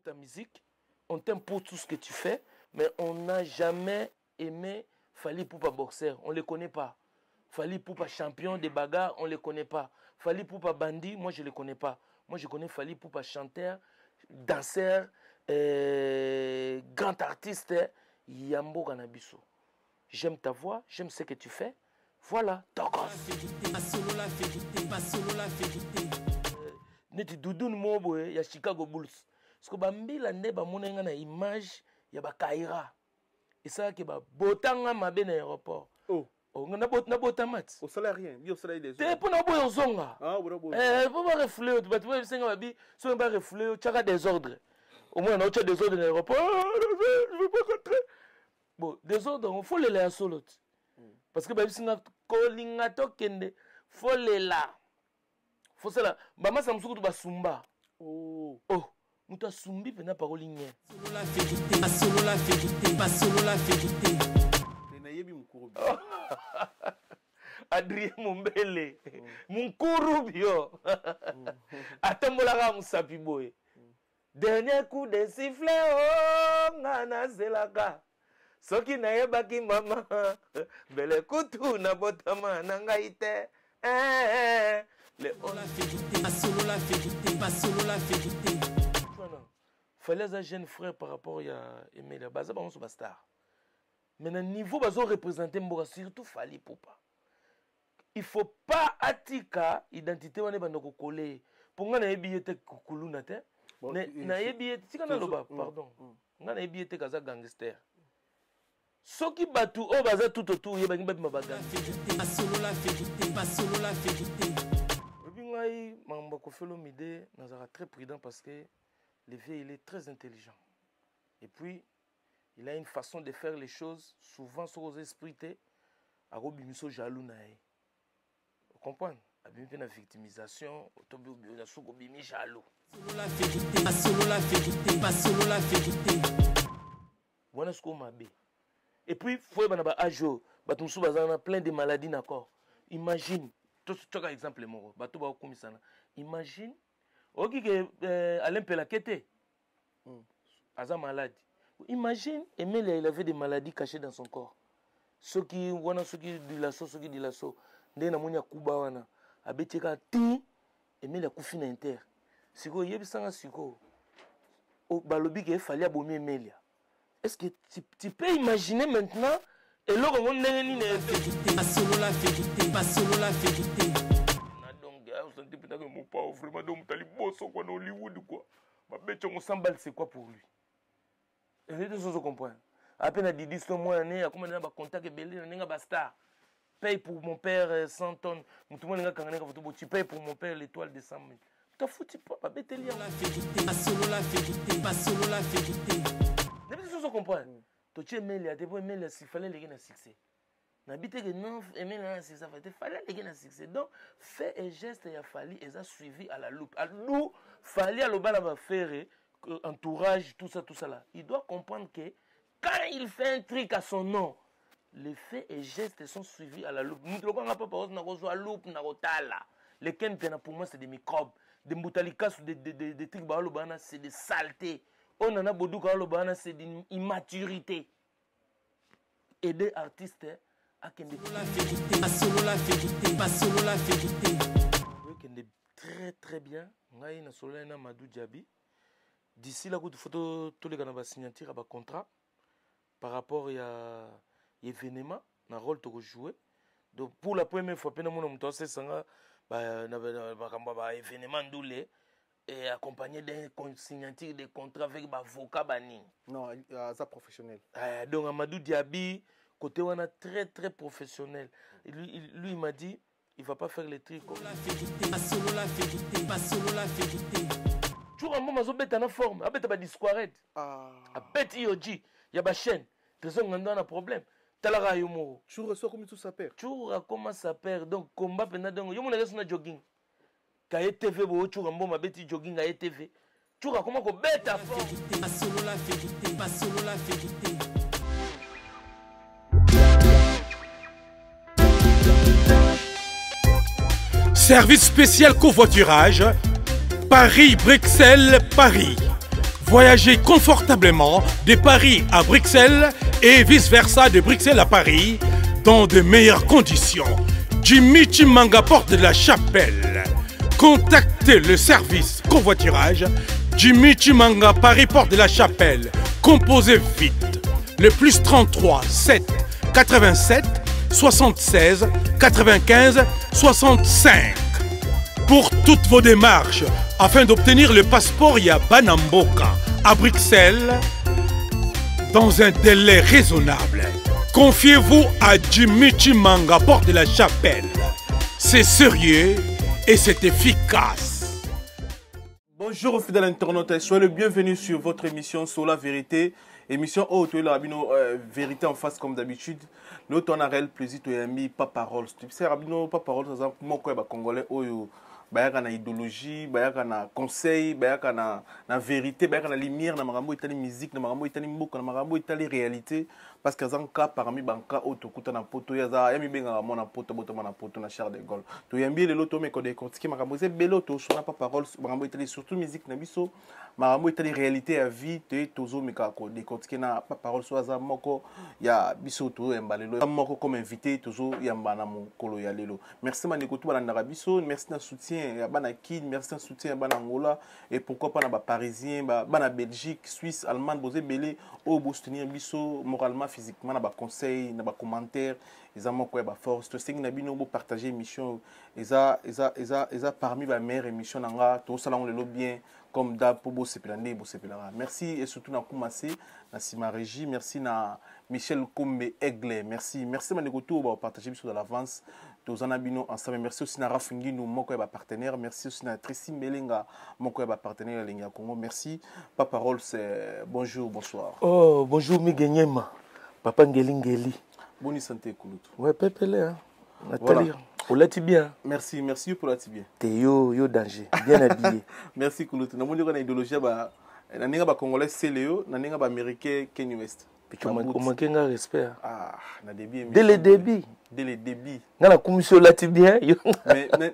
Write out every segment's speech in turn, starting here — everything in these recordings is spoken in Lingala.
ta musique, on t'aime pour tout ce que tu fais, mais on n'a jamais aimé Fally Ipupa boxeur, on ne le connaît pas. Fally Ipupa champion des bagarres, on ne le connaît pas. Fally Ipupa bandit, moi je ne le connais pas. Moi je connais Fally Ipupa chanteur, danseur, grand artiste, Yambo Kanabiso. J'aime ta voix, j'aime ce que tu fais. Voilà, d'accord. Pas solo la vérité, pas solo la vérité. Neti Doudoune Mobo, il y a Chicago Bulls. Parce que Bambila neba monenga na image, il y a Bakaira. Et ça qui ba botanga mabe na aéroport. Oh. Oh, na botamat. Au salaire rien, au salaire des T'es pour na boyo zonga. Ah, voilà, Faut pas refléter, tu vas senga babi, si on va refléter, tu as des ordres. Au moins on a des ordres dans l'aéroport. Je veux pas rentrer. Bon, des ordres, il faut les laisser à solo. Parce que babi singa kolinga tokende, faut les là. Faut ça là. Bama samsuku tu basumba. Oh. Oh. Mouta sumbi pena parole ligne. Solo la vérité, pas solo la vérité, pas solo la vérité. Adrien Mombele. Munkurubio. Atambolaka musapi boy. Dernier coup de sifflet oh ngana zelaka. Soki na yebaki mama. Bele kutu na botama na ngaite. Solo la vérité, pas solo la vérité, pas solo la vérité. Fallait un jeune frère par rapport à Emilia Baza, on se star. Mais à niveau bazo représenter Mboka surtout Fally Ipupa. Il faut pas atika identité wane bandoko coller. Pour nga na yebiete kukulu na te. Na yebiete tika na loba pardon. Nga na yebiete kaza gangster. Soki batu o baza tout autour yebangi babi mabaga. Pas solo la vérité, pas solo la vérité. Ngai mamba ko felo mide nazara très prudent parce que le vieux, il est très intelligent. Et puis, il a une façon de faire les choses, souvent sur les esprits, à Robinso jaloux. Vous comprenez? Il y a une victimisation, il y a une jaloux. Solo la vérité, pas solo la vérité, pas solo la vérité. Voilà ce qu'on m'a dit. Et puis, il faut que ajo, plein de maladies, d'accord? Imagine, tu as un exemple, imagine, ok, Alain Pelakete, Aza malade. Imagine, Emilia, il avait des maladies cachées dans son corps. Ceux qui dilasso, ceux qui dilasso. Ndena monya kuba wana. Abetika ti, Emilia kufina inter. Siko yebisanga siko. O balobi ke fallait abomer Emilia. Est-ce que tu peux imaginer maintenant et là on n'est ni pas solo la vérité, pas solo la vérité. Mon pauvre, vraiment, donc, t'as les boss en Hollywood ou quoi. Ma bête, on s'en balle, c'est quoi pour lui? Et les deux choses, on comprend. À peine à Didi, c'est moi, à comment on a contact avec Belé, on a star. Paye pour mon père 100 tonnes. Tout le monde tu payes pour mon père l'étoile de 100 000. T'as foutu pas, ma bête, lié. La vérité, pas solo la vérité, pas solo la vérité. Les deux choses, on comprend. Tu es mêlé, tu es mêlé, s'il fallait les gagner un succès. N'habitez que non, aimer là, c'est ça. Il fallait les gagner un succès. Donc, fait et geste, il a fallu, ils ont suivi à la loupe. À nous, fallait à l'obal à faire, entourage, tout ça là. Il doit comprendre que quand il fait un truc à son nom, les faits et gestes sont suivis à la loupe. Nous ne pouvons pas parler de la loupe, les ken pour moi, c'est des microbes. Des moutalikas, des trucs, c'est des saletés. On en a beaucoup, c'est d'une immaturité. Et des artistes, la vérité, pas solo la vérité, pas solo la vérité. Oui, très très bien. On a une solo na Madou Diaby. D'ici là, il faut tous les gars signature à contrat par rapport à l'événement, un rôle que jouer. Donc pour la première fois, pendant mon temps, c'est ça, événement doulé et accompagné d'un signature de contrat avec avocat bani. Non, ça professionnel. Donc Amadou Diaby. Côté on a très très professionnel. Lui il m'a dit il va pas faire les trucs comme la vérité, pas solo la vérité, pas solo la vérité. Tu vois moi zo bête en forme, abeta ba disquaret. Abet yoji, ya ba chaîne. Trésor nganda na problème. Talara yomo. Tu reçois comme tout ça perd. Tu comment ça perd donc combat pena donc yo mona na jogging. Ka TV bo tu rambo ma beti jogging à TV. Tu vois comment ko bête à forme. Pas solo la vérité, pas solo la vérité. Service spécial covoiturage, Paris-Bruxelles-Paris. Voyagez confortablement de Paris à Bruxelles et vice-versa de Bruxelles à Paris dans de meilleures conditions. Jimmy Chimanga, porte de la Chapelle. Contactez le service covoiturage Jimmy Chimanga, Paris, porte de la Chapelle. Composez vite. Le plus 33 7 87 76 95 65. Pour toutes vos démarches, afin d'obtenir le passeport Yabanamboka à Bruxelles, dans un délai raisonnable, confiez-vous à Jimmy Chimanga, porte de la Chapelle. C'est sérieux et c'est efficace. Bonjour fidèles internautes, soyez le bienvenu sur votre émission Sur la vérité. Émission où la vérité en face comme d'habitude. Nous on a réel plaisir de aimer pas parole. Tu sais rabino pas parole ça mon quoi congolais oyo bayaka na idéologie, bayaka na conseil, bayaka na vérité, bayaka na lumière, na marambo itali musique, na marambo itali mboka, na marambo itali réalité parce que zan cas parmi banka auto kuta na poto ya za yami benga mona poto boto na poto na Charles de Gaulle. To yambi le loto me ko de kontiki marambo c'est belo to sona pas parole marambo itali surtout musique na biso, marambo itali réalité à vie te tozo me ka ko de kontiki na pas parole so za moko ya biso to embalelo moko comme invité tozo yamba na mokolo ya lelo. Merci maneko to bana biso, merci na soutien ya bana Kid, merci na soutien ya bana Angola et pourquoi pas na ba parisien bana Belgique, Suisse, Allemagne bozé belé au bo soutenir biso moralement physiquement na ba conseil na ba commentaire ils ont quoi ba force to sing na bino bo partager émission eza parmi ba meilleure émission nanga to salon le bien comme d'hab pour bo sepelande bo sepelera. Merci et surtout na Koumassé na Sima Régie, merci na Michel Kombe Aigle, merci maneko to ba partager biso de l'avance to zanabino ensemble. Merci aussi na Rafingino moko ba partenaire, merci aussi na Tracy Melenga moko ba partenaire Lenga Congo. Merci. Pas parole c'est bonjour, bonsoir. Oh, bonjour Miguenyema. Papa Ngeli. Bonne santé Kouloutou. Ouais, pépélé hein. Nathalie. Voilà. On l'a bien. Merci pour la bien. T'es yo danger, bien habillé. Merci Kouloutou. Na moni ko na idéologie ba na ninga ba congolais Céléo, na ninga ba américain Kanye West. On manque un respect. Ah, na débit. Dès le débit. Na la commission là tu bien.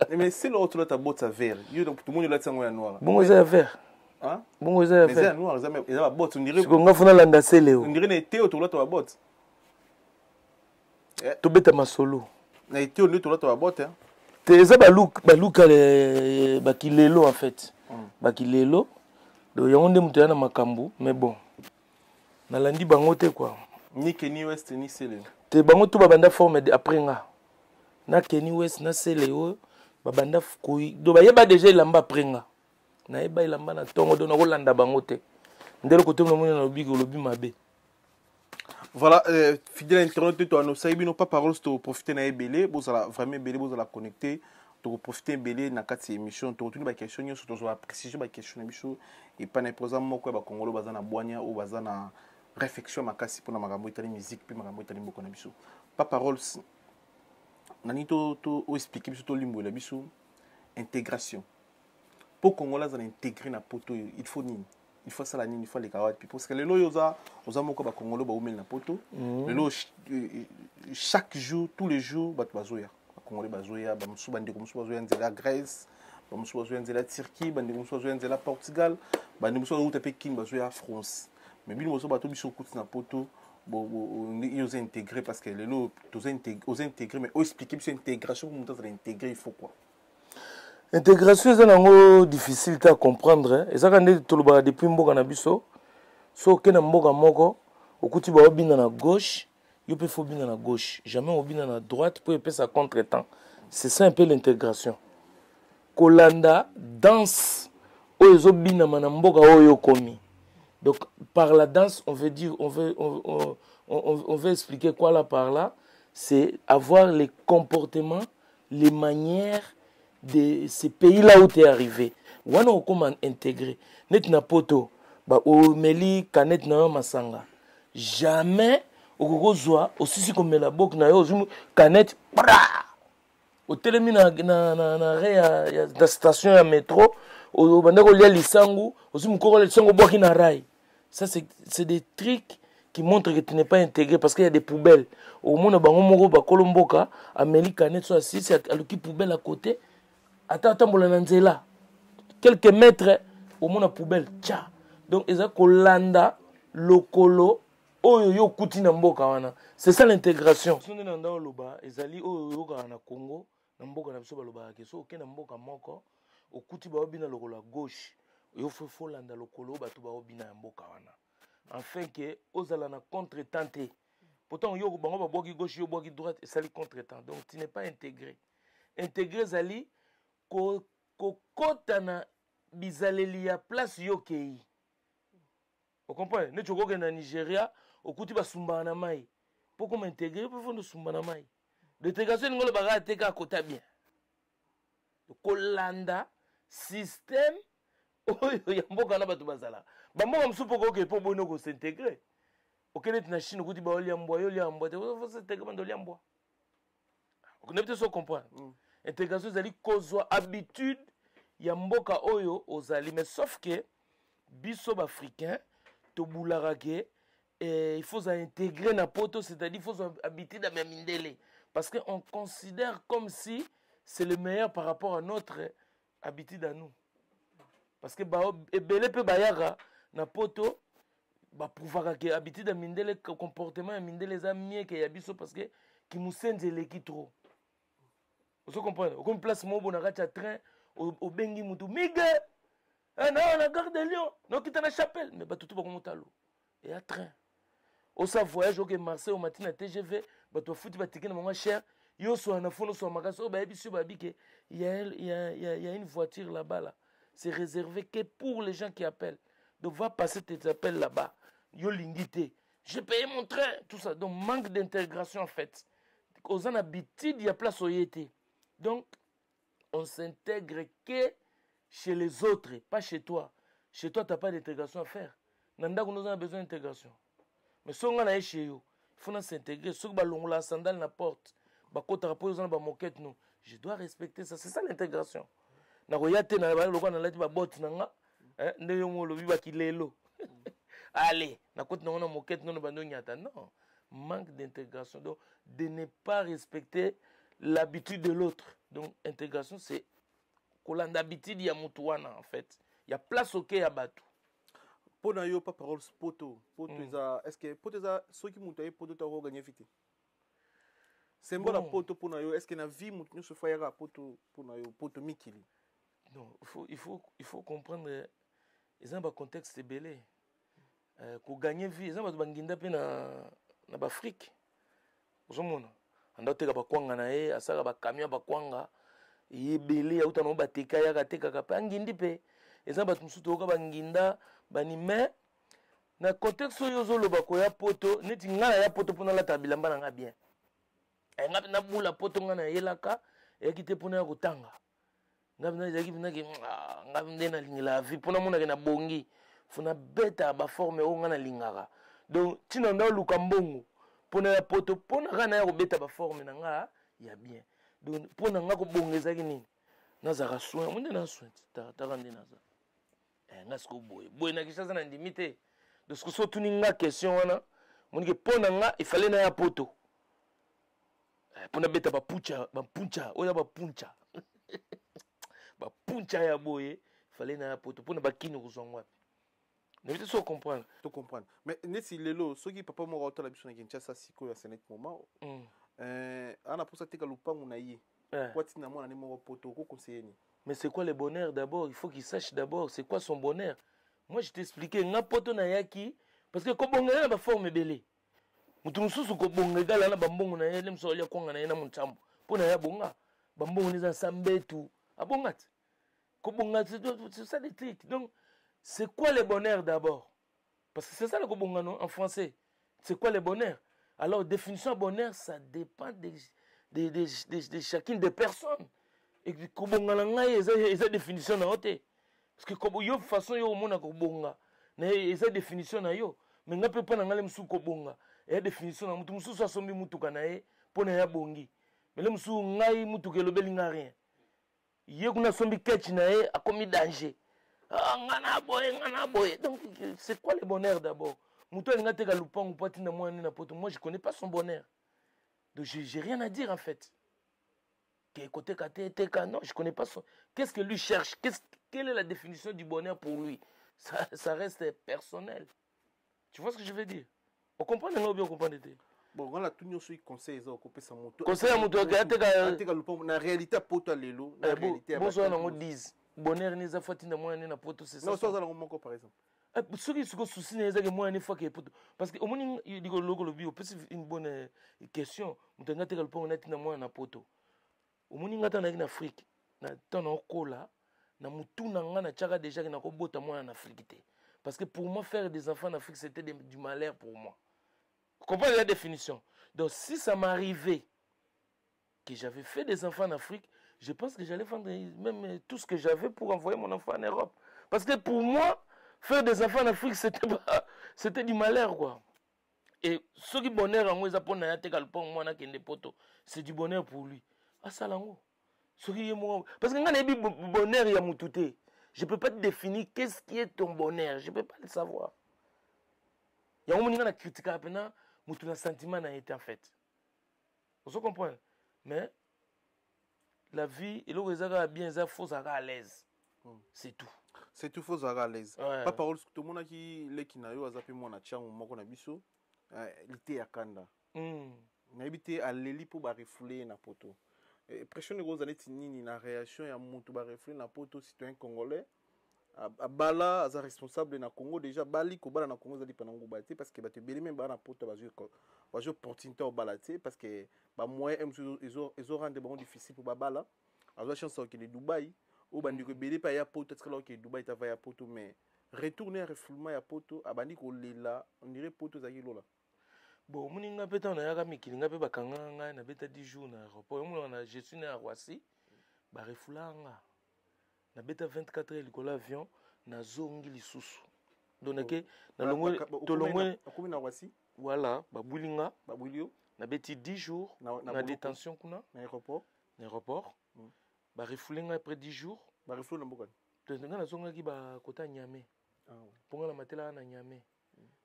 Mais c'est l'autre là ta botte à vert. Yo donc tout le monde là tsango ya noir. Bon c'est vert. Hein? Bon c'est vert. C'est noir, ils ont la botte, on dirait. Parce qu'on a fait landa Céléo. On dirait na été autour là ta botte. To beta masolo. Na été autour là ta botte hein. T'es ça baluka le bakilelo en fait. Bakilelo. Donc yango nde mutu na makambu mais bon. Na landi bango te quoi. Ni Kanye West ni Céléo. Te bango tout babanda forme après nga. Na Kanye West na Céléo babanda koyi. Do ba yeba déjà ilamba après nga. Na yeba ilamba na tongo do na kolanda bango te. Ndelo côté mo na lobi mabe. Voilà, fidèle internaute, toi, nous savons pas parole, tu profiter na ebélé, vous allez vraiment ebélé, vous allez connecter, tu profiter ebélé na quatre émissions, tu retournes ba question, tu dois préciser ba question biso et pas n'importe moi quoi ba congolo baza na boania ou baza na réflexion makasi pour na makambo itali musique puis makambo itali mboko na biso. Pas parole, nani to expliquer biso to limbo la biso intégration. Pour congolais za intégrer na poto, il faut ni il faut ça la il faut les carottes parce que les loyosa aux moko ba congolo ba umel na poto les lo chaque jour tous les jours ba bazoya ba congolais bazoya ba musu bande ko musu bazoya nzela Grèce ba musu bazoya nzela Turquie bande ko musu bazoya nzela Portugal bande musu bazoya Pékin bazoya France mais bino musu ba to biso kuti na poto ils ont intégré parce que les lo aux intégrer mais expliquer biso intégration pour monter intégrer il faut quoi. Intégration c'est difficile à comprendre. Et ça quand tu le depuis mboka na biso, so que na mboka moko, okuti ba obina na gauche, yo pe faut bina na gauche, jamais obina na droite pour epesa contre-temps. C'est ça un peu l'intégration. Kolanda danse oyo bina na mboka oyo komi. Donc par la danse, on veut dire on veut expliquer quoi là par là, c'est avoir les comportements, les manières de ces pays-là où tu es arrivé. Wana o comment intégrer. Net na poto, ba o meli kanet na masanga. Jamais o kozwa aussi comme la bok na yo kanet bra. O telemi na ya station ya métro, o banda ko lia lisangu, aussi mukoko lisangu boki na rail. Ça c'est des trucs qui montrent que tu n'es pas intégré parce qu'il y a des poubelles. Au monde bango moko ba kolomboka, ameli kanet so assis, c'est aluki poubelle à côté. Attends, quelques mètres au monde à poubelle. Tcha. Donc eza kolanda lokolo oyo yo kuti na mboka wana. C'est ça l'intégration. Sonde na ndao loba ezali oyo yo ka na Congo na mboka na biso baloba ke so okena mboka moko okuti ba obina lokolo à gauche. Yo faut landa lokolo bato ba obina ya mboka wana. Afin que ozala na contre-temps. Pourtant yo bango ba boki gauche yo boki droite et ça li contre-temps. Donc tu n'es pas intégré. Intégré zali ko kota na bizaleli ya place yo kei. Vous comprenez? Ne chokoke na Nigeria, okuti ba sumba na mai. Pourquoi m'intégrer pour fond sumba na mai? L'intégration ngolo baga teka kota bien. Kolanda système oyo ya mboka na bato bazala. Ba mboka msupo ko ke po bono ko s'intégrer. Okene na Chine okuti ba oli ambwa yo li ambwa te faut s'intégrer bando li ambwa. Vous ne peut comprendre. Intégration zali kozwa habitude ya mboka oyo ozali mais sauf que biso africain to boularake il faut intégrer na poto, c'est-à-dire il faut habiter dans mindele parce que on considère comme si c'est le meilleur par rapport à notre habitude à nous, parce que ba ebele pe bayaka na poto ba prouvaka que habitude à mindele comportement ya mindele za mieux que ya biso parce que qui nous senzele ki trop. Vous comprenez? Comme place mobo na racha train au bengi mutu migue non on a gare de Lyon non quitte la chapelle mais batutu ba komotalo et à train au sa voyage au Marseille au matin à TGV batu futi ba ticket na moins cher yo so na fono so magaso ba biso ba bike il y a une voiture là-bas là, c'est réservé que pour les gens qui appellent, donc va passer tes appels là-bas yo lingité j'ai payé mon train tout ça, donc manque d'intégration en fait aux en habitude il y a place au yété, donc on s'intègre que chez les autres, pas chez toi. Chez toi, tu n'as pas d'intégration à faire. Nanda, nous avons besoin d'intégration. Mais si on est chez eux, il faut s'intégrer. Si on a la sandale à la porte, je dois respecter ça. C'est ça l'intégration. Allez, non, manque d'intégration. Donc, de ne pas respecter l'habitude de l'autre. Donc, intégration, c'est d'habitude ya mutuana en fait. Il y a place au quai à Batou. Pour na yo pas parole poto. Poto est-ce que poto za ceux qui montent poto ta gagner vite. C'est bon la poto pour na yo est-ce que na vie mutu se fayera poto pour na yo poto mikili. Non, il faut comprendre ils ont un contexte belé. Pour gagner vie, ils ont ba banginda pe na Afrique. Ozomona. Anda teka ba kwanga na ye, asaka ba camion ba kwanga. Yebele auta no bateka ya kateka ka pangindi pe eza bat musuto ka banginda bani mais na contexte yo zoloba ko ya poto neti ngana ya poto pona la tabilamba nga bien ngapi na bula poto ngana yelaka ya kite pona ya kotanga ngapi na zaki pina ki ngapi ndena lingila vi pona mona ke na bongi funa beta ba forme o ngana lingaka donc tina ndo lukambongo pona ya poto pona kana ya ko beta ba forme na nga ya bien. Donc pour nga ko bongeza kini nazaka soin munde na soin tarande naza ngasko boy na kisha na ndimite de ce que so tuni nga question wana munike pona nga il fallait na ya poto pona beta ba puncha oya ba puncha ba puncha ya boye fallait na ya poto pona bakini kuzongwa ne vite so comprendre to comprendre mais nesi lelo soki papa mo rota la biso na Kinshasa siko ya senet moment ana pour ça tika lupangu na ye kwati na mwana ni moko poto ko conseiller. Mais c'est quoi le bonheur d'abord? Il faut qu'il sache d'abord c'est quoi son bonheur. Moi je t'expliquais nga poto na yaki parce que ko bonga na ba forme belé mutu mususu ko bonga gala na bambongo na ye lemso ya kwanga na ye na mutambo pona ya bonga bambongo ni za sambetu abongati ko bonga c'est ça les trucs. Donc c'est quoi le bonheur d'abord? Parce que c'est ça le ko bonga non en français. C'est quoi le bonheur? Alors, définition de bonheur, ça dépend de chacune des personnes. Et comme on a une définition na yote. Parce que comme yo façon yo mona ko bonga, na eza définition na yo. Mais nga pe pa na ngale msu ko bonga. E définition na mutu msu so sombi mutu kana ye pona ya bongi. Mais le msu ngai mutu ke lobeli nga rien. Ye kuna sombi ketch na ye akomi danger. Ah ngana boye. Donc c'est quoi le bonheur d'abord? Moi, je ne connais pas son bonheur. Donc, je n'ai rien à dire en fait. Non, je ne connais pas son. Qu'est-ce que lui cherche? Quelle est la définition du bonheur pour lui? ça reste personnel. Tu vois ce que je veux dire? On comprend ou bien on comprend? Bon, on a tout nous sur conseil ça occuper sa moto. Conseil à moto na réalité poto lelo, na réalité bon ça on dit bonheur ni za fatina moi na poto c'est ça. Non, ça on manque par exemple. Ce qui se soucie na za que moi une fois que poto parce que au moins il dit que le bio peut une bonne question. Mutanga te kalpo na tina moi na poto. Au moins ngata na Afrique na tana okola na mutu na nga na tchaka déjà na ko bota moi en Afrique té. Parce que pour moi faire des enfants en Afrique c'était du malheur pour moi. Vous comprenez la définition? Donc, si ça m'arrivait que j'avais fait des enfants en Afrique, je pense que j'allais vendre même tout ce que j'avais pour envoyer mon enfant en Europe. Parce que pour moi, faire des enfants en Afrique, c'était du malheur, quoi. Et ce qui est bonheur, c'est du bonheur pour lui. Ah, ça, là, parce que quand on dit bonheur, il y a moutouté. Je ne peux pas te définir qu'est-ce qui est ton bonheur. Je ne peux pas le savoir. Il y a un moment qui a critiqué maintenant. Mon sentiment n'a été en fait. Vous comprenez? Mais la vie, il est bien, il faut être à l'aise. C'est tout. C'est tout, il faut être à l'aise. Pas parole, tout le monde qui n'a eu à zapper mon achat, mon qu'on a biso, il était à Kanda. Il habité à l'Eli pour refouler na poto. Pression de gros années tinini na réaction ya montu ba refouler na poto citoyen congolais. Bala as responsable na Congo déjà bali ko bala na Congo zali panango baté parce que ba te beli même ba na poto ba jouer opportunité au balaté parce que ba moyen ils ont rendu bon difficile pour ba bala a chance que le Dubaï ou bandi ko beli pa ya poto parce que là que Dubaï ta va ya poto mais retourner refoulement ya poto abandi ko lela on dirait poto za kilola. Bon muninga peta na yaka mikili nga pe bakanga nga na beta 10 jours na aéroport mo na je suis na Roissy ba refoulanga na beta 24 heures likolo avion na zongi lisusu donc na longo to longo akumi na Roissy voilà ba bulinga ba bulio na beti 10 jours na détention kuna na aéroport ba refoulenga après 10 jours ba refoulé na mboka to na zonga ki ba kota Niamey ponga na matela na Niamey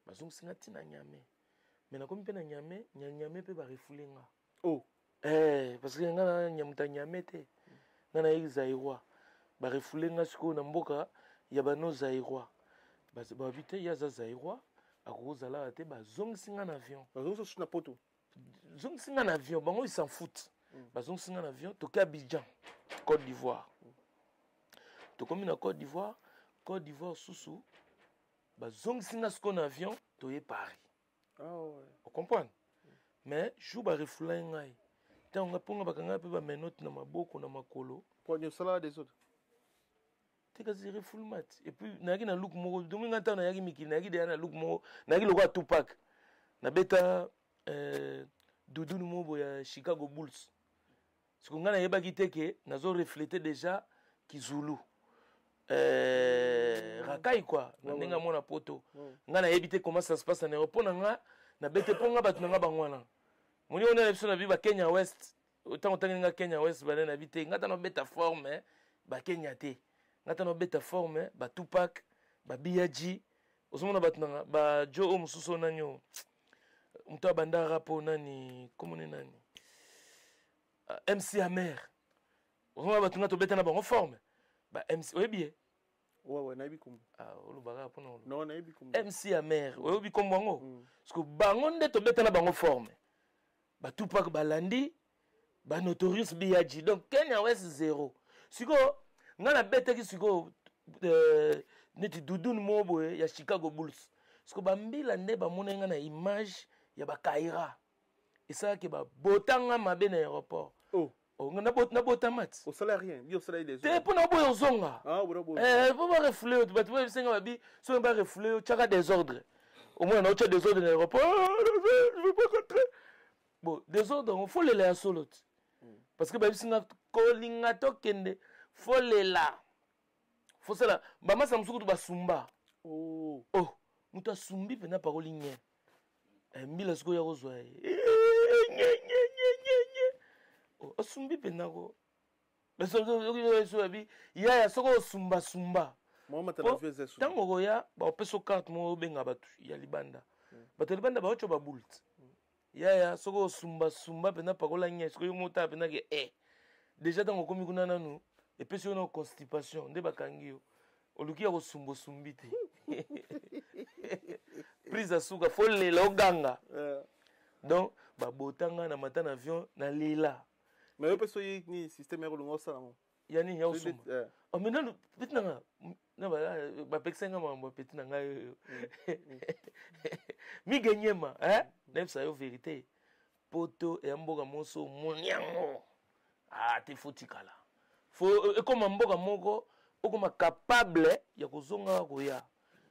ba zonga singa tina Niamey mais na komi pe na Niamey pe ba refoulenga parce que nga na nyamuta Niamey te nga na Zaïrois ba refulenga siko na mboka ya bano Zaïrois ba bité ya Zaïrois akozala te ba zongsinga na avion bazongisa na poto zongsinga na avion bango ils s'en foutent ba zongsinga na avion to Abidjan Côte d'Ivoire to komi na Côte d'Ivoire susu ba zongsinga siko na avion to ye Paris vous comprenez mais jou ba refulenga tant ponga bakanga pe ba menote na maboko na makolo pour le salaire des autres. C'est refoulement. Et puis, na look mo, donc ngata na yaki miki, na yaki de na look mo, na yaki lokwa Tupac. Na beta Doudou Mobo ya Chicago Bulls. Ce qu'on a yeba kiteke, na zo refléter déjà Kizulu. Rakai quoi, na ndenga mona poto. Ngana yebite comment ça se passe en aéroport na bete ponga batu nga bangwana. Moni on a l'option na biba Kenya West. Autant nga Kenya West ba na bite ngata no beta forme ba Kenya te. Ngata no beta forme ba Tupac ba Biaji osomona batnanga ba Joe Mususo nanyo mto banda rapo nani komone nani MC Amer osomona batunga to beta na bango forme ba MC oyebi ouais na bikombo olo baga pona non na bikombo MC Amer oyebi kombo ngo parce que bango nde to beta na bango forme ba Tupac balandi ba Notorious Biaji donc Kenya West 0 siko ngana bete ki siko neti Doudou Mobo ya Chicago Bulls siko bambila nde ba monenga na image ya ba Kaira et ça que ba botanga mabe na aéroport ngana bota mat au salaire rien bi au salaire des autres te pona boyo zonga pour ba refouler tu ba senga babi so ba refouler chaka désordre au moins on a désordre na aéroport je veux pas rentrer bon désordre on faut les la solo parce que ba singa kolinga to kende faut les là faut cela bama samsuku to basumba muta sumbi pena paroli nye mbila siko ya kozwa asumbi pena ko beso abi ya soko sumba mama tana feze su tango goya ba peso carte mo benga batu ya libanda batu libanda ba ocho ba bult ya soko sumba pena parola nye siko yo mota pena ke déjà tango komi kuna nanu et puis sur une constipation nde bakangi yo oluki ya kosumbo sumbite prise à souka faut lela oganga donc babotanga na mata na avion na lela mais yo peso ni système ya kolonga osala mo yani ya osuma oh mais non petit nanga na ba pexenga mambo petit nanga mi ganyema nem sa yo vérité poto e mboka moso munyango te fotikala faut comme mboka moko okoma capable ya kozonga koya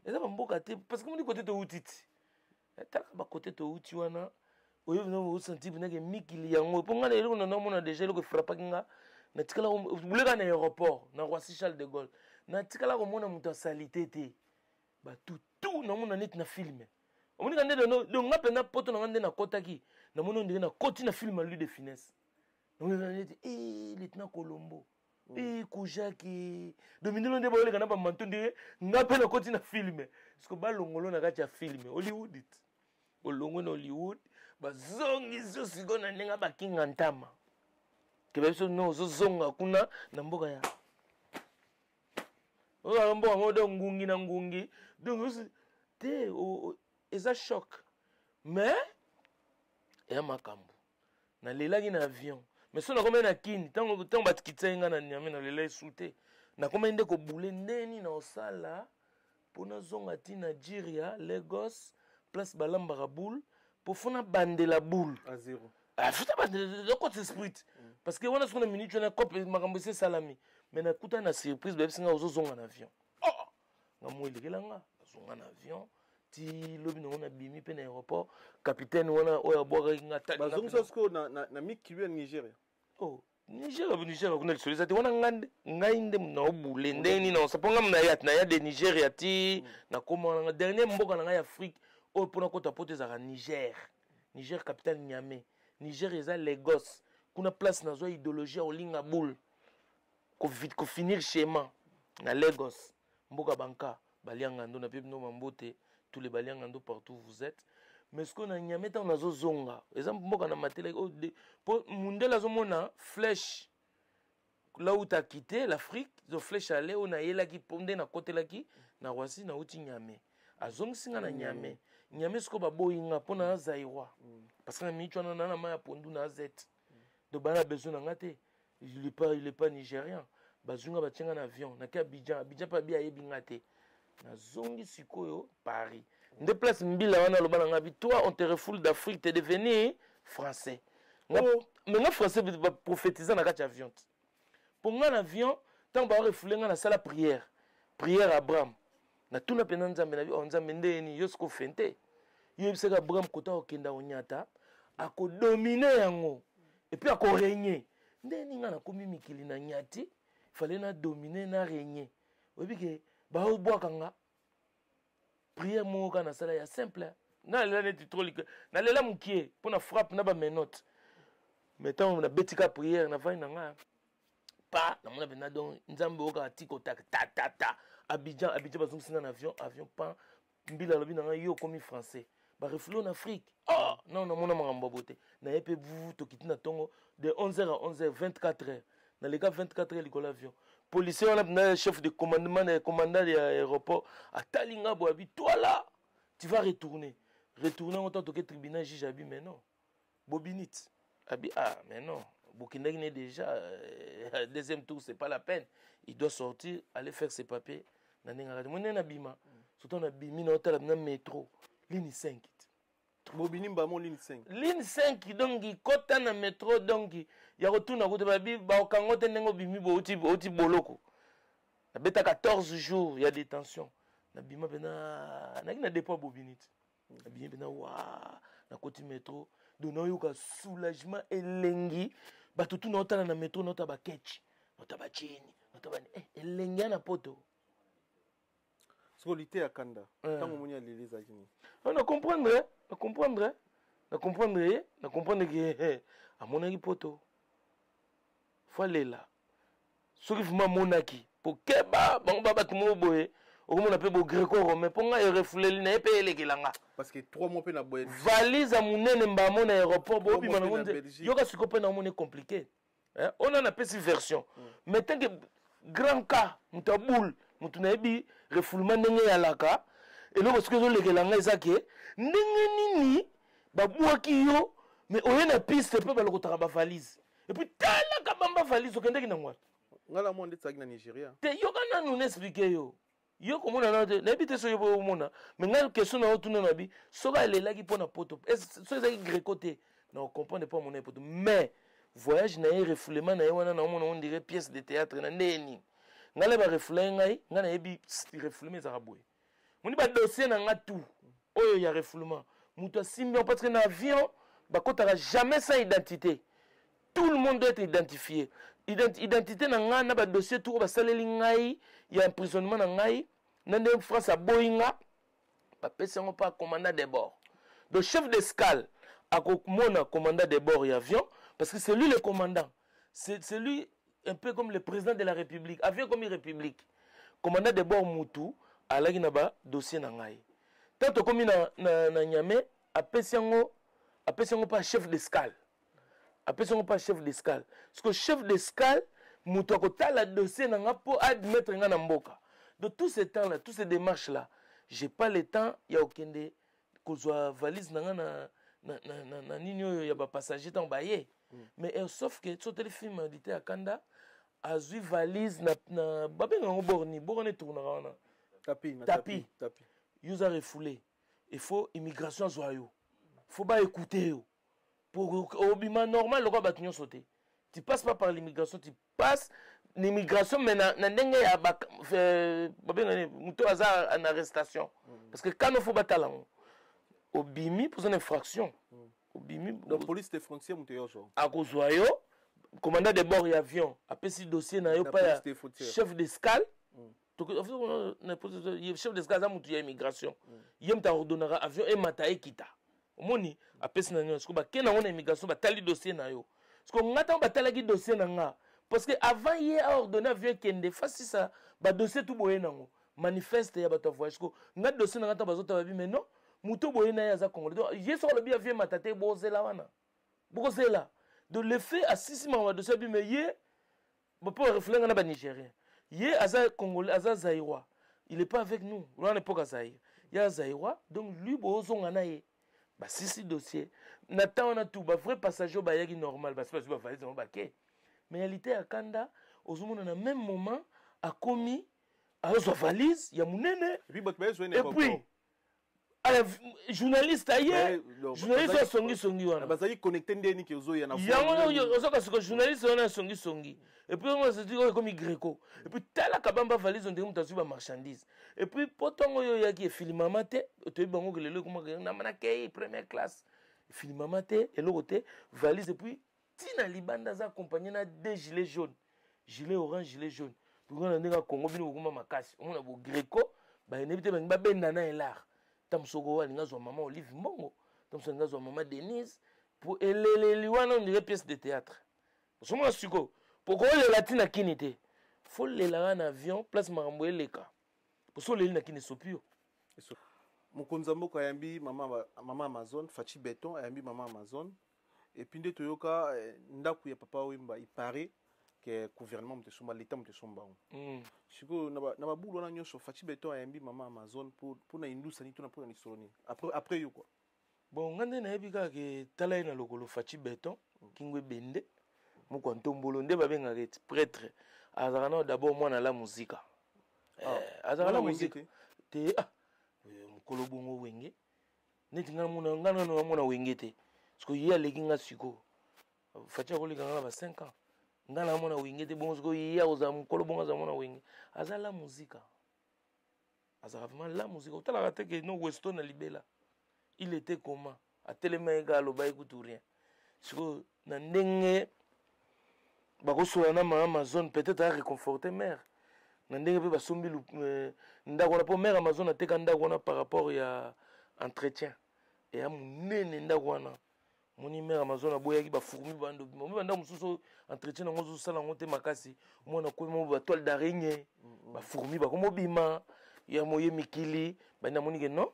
eza mboka te parce que mon côté to utiti ta ba côté to uti wana oyo no senti binake mikili yango ponga na eloko na mona déjà eloko frappa kinga na tikala buleka na aéroport na Roissy Charles de Gaulle na tikala ko mona muto salité te ba tout na mona net na film omoni kande do nga pena poto na ngande na kotaki na mona ndenge na koti na film lui de finesse donc na net lieutenant Colombo Koujaki dominelo nde boyele kana ba manto ndenge nga pena koti na film parce que ba longolo na kati ya film Hollywood it olongo na Hollywood bazongi zo siko na ndenga bakinga ntama kebe biso no zo zonga kuna na mboka ya o mboka ngodo ngungi na ngungi donc te eza choc mais ya makambo na lelaki na avion mais so na komena na kini tango batikitsenga na nyame na lela esulte na komende ko bule ndeni na osala pona zonga ti Nigeria Lagos place balamba boule pour fona bandela boule à zéro futa bandela côté esprit parce que wana sona minute na cop makambo se salami mais na kuta na surprise ba singa ozozonga na avion ngamwele kelanga zonga na avion ti lobi no na bimi pe na aéroport capitaine wana oya boka kinga tali bazonga sko na mikili ya Nigeria Nigeria kuna lisolisa te wana ngande ngainde na obule ndeni na saponga na ya de Nigeria ti na koma na dernier mboka na Afrique o pona kota pote za Niger capitale Niamey Niger eza Lagos kuna place na zo idéologie olinga boule ko finir schéma na Lagos mboka banka balianga ndo na pe no mambote tous les balianga ndo partout vous êtes mais ce qu'on a Niamey ta na zo zonga exemple mboka na matele po mundela zo mona flèche là où t'as quitté l'Afrique zo flèche aller on a yela ki ponde na côté là ki na Roissy na uti Niamey azong singa na Niamey Niamey sko ba boyinga pona zairwa parce que na michwa na ma ya pondu na zet de bana besoin ngate il est pas nigérien bazunga batinga na avion na ka Abidjan pa bia yebi ngate na zongi sikoyo Paris nde place mbila wana lobana ngabi toi on te refoule d'Afrique t'es devenu français mais nga français ba prophétiser na ka avion pour nga avion tant ba refoule nga na sala prière Abraham na tuna pena nzambe na bi nzambe ndeni yosko fente yebiseka Abraham kota okenda onyata akodominer yango et puis akorégner ndeni nga na komi mikili na nyati fallait na dominer na régner obike ba obwaka nga prière moko na sala ya simple na lela neti trop like na lela mukie pona frappe na ba menote mettons na betika prière na vai na nga pa na mona bena donc nzambe oka tiko ta Abidjan bazongisina na avion pas mbila lobi na nga yo komi français ba reflo en Afrique non mona makambo bote na yepe vous to kitina tongo de 11h à 11h 24h dans les cas 24h likolo avion policier on a chef de commandement et commandant de l'aéroport à Talinga Boabi toi là tu vas retourner en tant que tribunal juge abi mais non bobinit abi mais non Burkina est déjà deuxième tour c'est pas la peine il doit sortir aller faire ses papiers na ninga mon na bima surtout na bimi na hôtel na métro ligne 5 Bobini mbamo ligne 5 ligne 5 donc kota na métro donc ya retourna ko babi ba okangote ndengo bimi bo oti boloko na beta 14 jours il y a détention na bima bena na dépôt bobinit na bima bena wa na koti métro dona yoka soulagement elengi bato tu na otala na métro nota ba ketch nota ba chini nota ba elengi na poto skolité ya kanda tango monia leleza kini na comprendre que amonaki poto falela soki fuma monaki po keba bango bato mo boye okomona pe bo greco romain po nga refuleli na pe elekelanga parce que 3 mois pe na boye valise munene mbamo na aéroport bo bima na ngonde yoka siko pe na mone compliqué on a pesi version mais tant que grand cas mutaboul mutuna ebi refoulement ndenge ya laka eloko soki ezolekela ngai eza ke ndenge nini babwaki yo mais oye na piste mpe balokotaka bavalise epuis talaka bamba valise okendeki nango wana ngala mo nde tsaki na Nigeria te yoka nanu naexplike yo komona na te nayebi te soki yo omona mais ngai question na otuna na bi soki alelaki mpo na poto soki ezalaki greco te na ocomprendre mpo amona ye poto mais voyage na ye refoulement na ye wana naomona on dirait pièce de théâtre na ndeni ngai le barefoule ngai ngai nayebi refoulement ezaka boye moni badossier na nga tout oyo ya refoulement moto asimbi parce que na avion bakotaka jamais sans identité tout le monde doit être identifié identité na nga na badossier tout oyo basaleli ngai ya emprisonnement na ngai na nde France aboyi nga bapesi yango mpa commandant de bord donc chef d'escale akomona commandant de bord ya avion parce que c'est lui le commandant c'est lui un peu comme le président de la République avion comme une république commandant de bord mutu alaki na badossier na ngai tant tokomi na Niamey apesi yango mpa chef d'escale apesi yango mpa chef d'escale parce que chef d'escale mutu akotala dossier na nga mpo admettre nga na mboka donc tout ce temps là toutes ces démarches là j'ai pas le temps ya okende kozwa valise na nga na nini oyo ya bapassager ntango baye mais sauf que soteli film adité ya kanda azwi valise na babenga yango borni etournaka wana tapi yo oza refoulé il faut immigration azwa yo faut baécoute yo pour obima normal lokwa bato nyonso te tu passes pas par l'immigration tu passes l'immigration mais na ndenge ya babenga moto aza en arrestation parce que kano faut batala yango obimi pour une infraction obimi donc police de frontière moto yoso akozwa yo commandant de bord ya avion apesi dossier na yo pa ya chef d'escale chef d'escale aza moto ya immigration ye moto aordonnaka avion emata ekita omoni apesi na yo siko bakende yango na immigration batali dossier na yo siko nga ntango batalaki dossier na nga parce que avant ye aordonne avion ekende fasisa badossier tu boye nango manifeste ya bato ya voyage siko nga dossier na nga ntango bazotaba bi mais non moto boye na ye aza congolais donc ye soko lobi avion emata te bozela wana bokozela donc le fait asisi makambo ya dossier abi mais ye bapo refulanga na banigérien ye aza congolais aza zaïrois il est pas avec nous wana époque ya zaïre ye aza zaïrois donc lui bozonga na ye basisi dossier na temps wana tout bavrai passager oyo bayaki normal basi bazwi bavalise yango bake mais réalité ya kanda ozomona na même moment akomi azozwa valise ya monene et puis journaliste aye journaliste oyo songi wana bazali connecté ndeni ke ozoya na yango ozoka siko journaliste wana songi et puis on se dit comme greco et puis tala kabamba valise ndenge mutu azwi ba marchandise et puis potongo oyo yaki efilimama te toyebi bango kelelo ekoma na manakei première classe efilimama te eloko te valise et puis tina libanda aza accompagné na deux gilets jaunes gilet orange gilet jaune tukona ndenge Congo bino kokoma makasi omona bo greco bayenebi te bangi babenda na elar tamsoko alinga azwa mama Olive Mbongo tamsoko alinga azwa mama Denise pour eleleli wana on dirait pièce de théâtre osomona siko poko olela tina kini te fo lelaka na avion place makambo eleka poso oleli na kini esopio mokonzi ya mboka ayambi mama Amazon Fachi Beton ayambi mama Amazon et puis nde toyoka ndako ya papa Wemba ipare que gouvernement mutesomba l'état mutesomba siko na babulu wana nyonso Fachi Beton ayambi mama Amazon pour na industrie ni to na pour na soloni après yo quoi bon ngande na yebi ka ke tala ina lokolo Fachi Beton kingwe bende moko ntombolo nde babenga ke prêtre azaka d'abord mwana la musique azaka la musique te mukolo bongo wenge neti ngana mona wenge te parce que yia lekinga siko Fachi akoleka ngana ba 5 ans ngana mona wenge te bongo siko yia oza mukolo bongo za mona wenge azaka la musique azaka vraiment la musique otala te ke no Weston na libela il était comment a tellement égal au baïkou tout rien siko na ndenge bakosola na Amazon peut-être a réconforter mère na ndenge pe basombi ndako na po mère Amazon ateka ndako na par rapport ya entretien et ya munene ndako wana moni mère Amazon aboyaki ba fourmi bando banda mususu entretien ngo zo sala ngo te makasi mona ko mo ba toile d'araignée ba fourmi ba komo bima ya moye mikili banda moni que non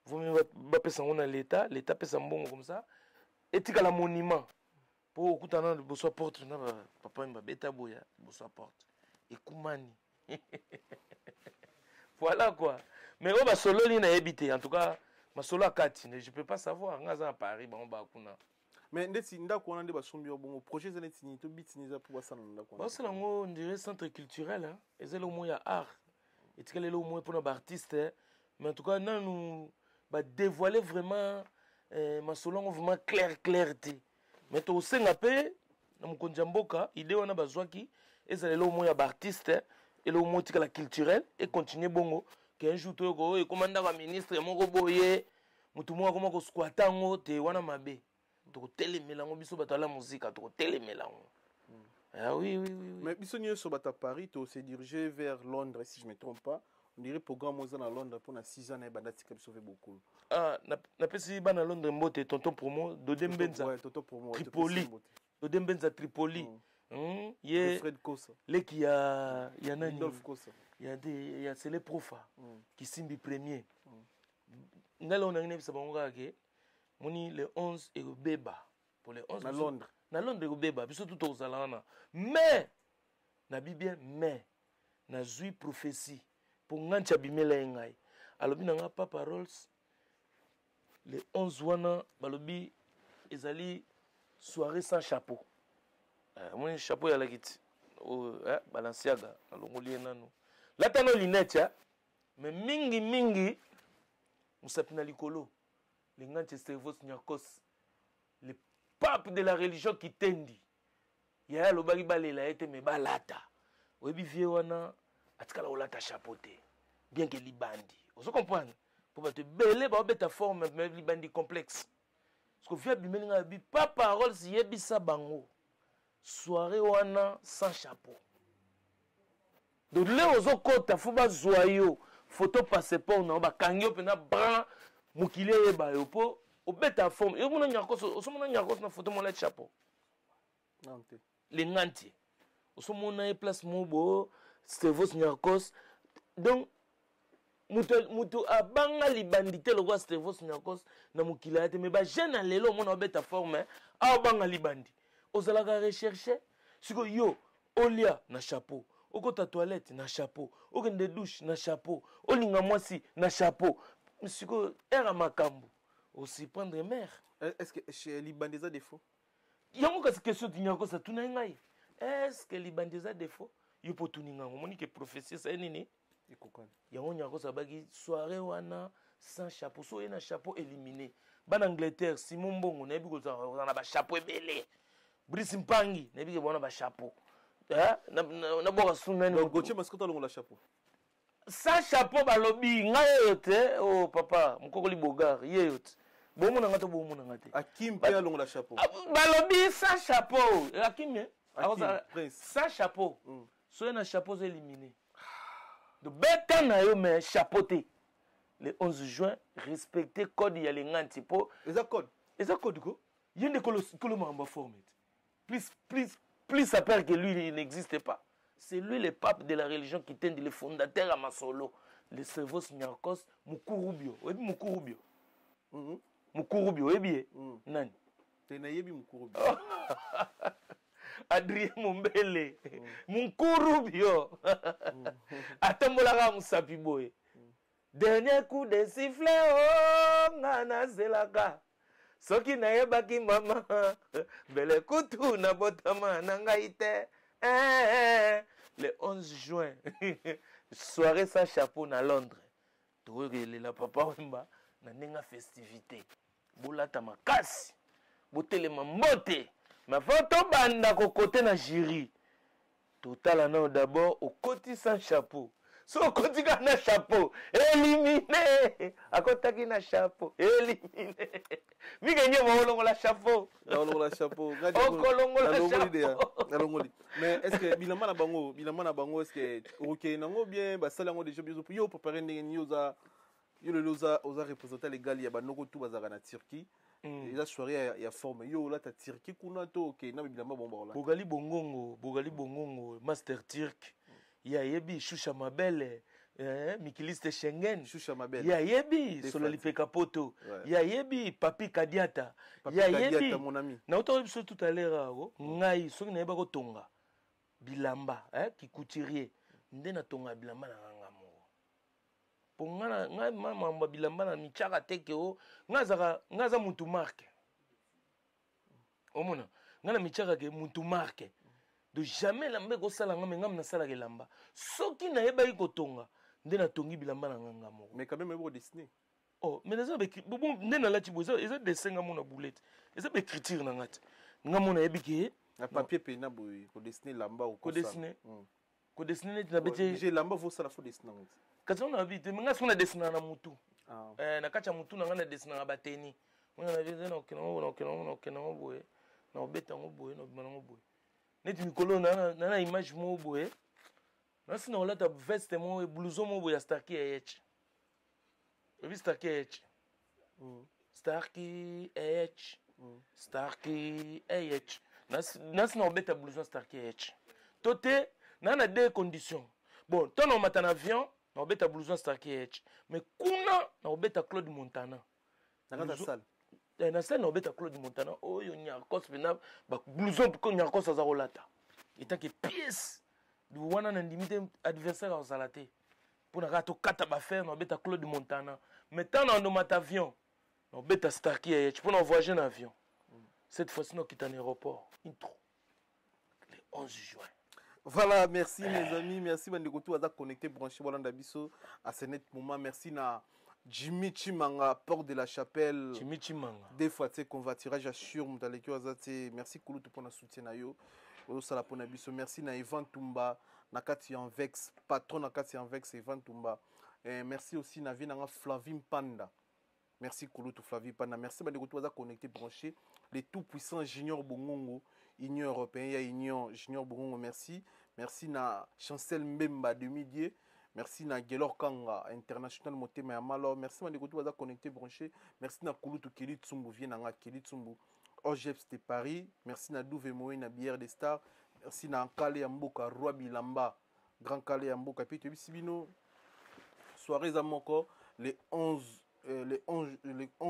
vous me ba pesa ngo na l'état pesa mbongo comme ça etika la monument pour okutana boso porte na papa mba beta boya boso porte et kumani voilà quoi Mais on va solo li na habité en tout cas ma solo à Katine, je peux pas savoir ngaza à Paris ba on ba kuna. Mais ndeti ndako wana nde basombi bongo projet za neti ni to bitini za pour basala ndako. Ba sala ngo on dirait centre culturel hein. Ezele au moins ya art. Et tu le au moins pour nos artistes mais en tout cas nous ba dévoiler vraiment ma solo vraiment clarté. Mais to senga pe na mukonja mboka idée wana bazwaki ezele au moins ya artiste et le moins la culturel et continuer bongo qu'un jour to go et commandant wa ministre moko boye mutu moko comment ko squatter ngo te wana mabe to telemela ngo biso bato la musique to telemela ngo. Ah oui. Mais biso nyoso bata Paris to se diriger vers Londres si je me trompe pas. On dirait programme aux à Londres pour 6 ans et bandati qui sauver beaucoup. Ah na pesi bana Londres mbote tonton promo Dodembenza. Ouais, tonton promo Tripoli. Dodembenza Tripoli. Yeah. Fred Kosa. Les qui a nani. Adolphe Kosa. Il y a c'est les profs qui simbi premier. Ngalo na ngine bisa bangoka ke moni le 11 et beba pour les 11 na Londres. Na Londres beba biso tout ozalana. Mais na bibien mais na zui prophétie pour ngancha bimela ngai. Alobi nanga Papa Rolls le 11 wana balobi ezali soirée sans chapeau. Mon chapeau ya la kiti. Balenciaga alongoli nanu. Latano linette mais mingi musapina likolo. Les Manchester-Vos Nyakos le pape de la religion qui tendi. Ya lo bagi balela ete me balata. Webi vie wana atikala olata chapeauté. Bien que libandi. Vous comprenez? Pour te belé ba beta forme mais libandi complexe. Parce que via bimelinga bi pas parole si yebisa bango. Soirée wana sans chapeau. Donc là aux kota fuba zoyo photo passeport na ba kangyo pena bran mukile ba yo po obeta forme. Yo mona nyakos osomona nyakos na photo mona chapeau. Nante. Les nanti. Osomona e place mobo Stevos nyakos. Donc muto abanga libandité le roi Stevos nyakos na mukile ate me ba jeune lelo mona obeta forme a banga libandi. Ozalaka rechercher siko yo olia na chapeau okota toilette na chapeau okende douche na chapeau olinga mwasi na chapeau siko era makambo aussi prendre mère. Est-ce que chez Libandeza défaut yango kasi question tinyako sa tuna ngai est-ce que Libandeza défaut yo po tuninga ngomoni ke prophétie ça nini ikokana yango nyako sa bagi soirée wana sans chapeau so na chapeau éliminé ban Angleterre Simon Mbongo na bi ko na ba chapeau belé Brice Mpangi na bige bona ba chapeau na boka sunani donc Gauthier Mascota longo la chapeau sans chapeau balobi ngai yote oh papa mukoko libogar yeyote bomo na ngato bomo na ngate Hakim pe longo la chapeau balobi sans chapeau Hakim Prince sans chapeau so na chapeau éliminé de beta na yo mais chapeauté le 11 juin respecter code ya lenganti po eza code ko yende kolo mamba forme. Plus ça perd que lui, il n'existe pas. C'est lui le pape de la religion qui tend le fondateur à Masolo. Le Servos Nyakos, Mukurubio. Oui, Mukurubio. Mukurubio, oui, bien. Nani? Tenayebi Mukurubio. Adrien Mumbele. Mukurubio. Atambolaka Musapi Boy. Dernier coup de sifflet, oh, ngana zelaka. Soki na yebaki mama bele kutu na botama na ngai te le 11 juin soirée sans chapeau na Londres toyelela papa wemba na nenga festivité bolata makasi botelema mbote ma photo banda ko côté na jury total na d'abord au côté sans chapeau. So kotika na chapeau éliminé akotaki na chapeau éliminé migenye molongo la chapeau la chapeau okolongo la chapeau mais est-ce que bilamba na bango est-ce que OK nango bien ba sala ngo déjà biso yo préparer ndenge oza yo le oza représenter les gali ya banoko tout bazaka na Turquie eza soirée ya forme yo la ta Turquie kuna to OK na bilamba bomba la bogali bongongo master turc ya yebi Shusha Mabele Mikiliste Schengen Shusha Mabele ya yebi Sololi Pekapoto ya yebi Papi Kadiata ya yebi mon ami na oto biso tout à l'heure ngai soki na yeba ko tonga bilamba qui couturier nde na tonga bilamba na nganga mo pour ngai mamba bilamba na michaka teke o ngaza muntu marque omona ngana michaka ke muntu marque de jamais lamba ko sala ngam ngam na sala ke lamba soki na yeba ikotonga nde na tongi bilamba na nganga moko mais quand même ebo dessiner oh mais ça be bon nde na lati boza eza dessin ngam na boulette eza be écriture na ngati ngam na yebiki na papier pe na boy ko dessiner lamba ou ko dessiner ko dessiner na beti j'ai lamba vo sala fo dessiner kasi on a vite mais ngasi on a dessiner na mutu na kacha mutu na ngana dessiner na bateni on a vite na okena boye na obeta ngo boye na bimana ngo boye neti mikolo na image mo boye na sina olata veste mo blouson mo boye Starkey H vi Starkey H Starkey H Starkey H na sina obeta blouson Starkey H tote na deux conditions bon ton on mata na avion na obeta blouson Starkey H mais kuna na obeta Claude Montana na salle na salle na obeta Claude Montana oyo nyakos pena ba blouson ko nyakos azarolata eta ke pièce du wana na limite adversaire en salate pour na to kata ba faire na obeta Claude Montana mais tant na mata avion na obeta Starkey H pour na voyager en avion cette fois-ci nous quitte en aéroport intro le 11 juin. Voilà, merci mes amis, merci Bandeko tout à connecté branché voilà d'abisso à ce net moment, merci na Jimmy Chimanga porte de la chapelle. Jimmy Chimanga. Des fois tu sais convoiturage j'assure mutaleki wazate, merci Kulu pour na soutien na yo. Oyo sala pona biso, merci na Ivan Tumba na kati en vex, patron na kati en vex Ivan Tumba. Merci aussi na Vinanga Flavim Panda. Merci Kouloutou Flavie Pana. Merci Bandeko tout à connecté branché. Les tout puissants Junior Bongongo, Union Européenne, Union Junior Bongongo, merci. Merci na Chancel Mbemba de Midier. Merci na Gelor Kanga International Motema Yamalo. Merci Bandeko tout à connecté branché. Merci na Kouloutou Kelly Tsumbu Vienanga Kelly Tsumbu. Ojeps de Paris. Merci na Douve Moé na Bière des Stars. Merci na Kale Yamboka Roi Bilamba. Grand Kale Yamboka. Puis tu Sibino. Soirée Zamoko le 11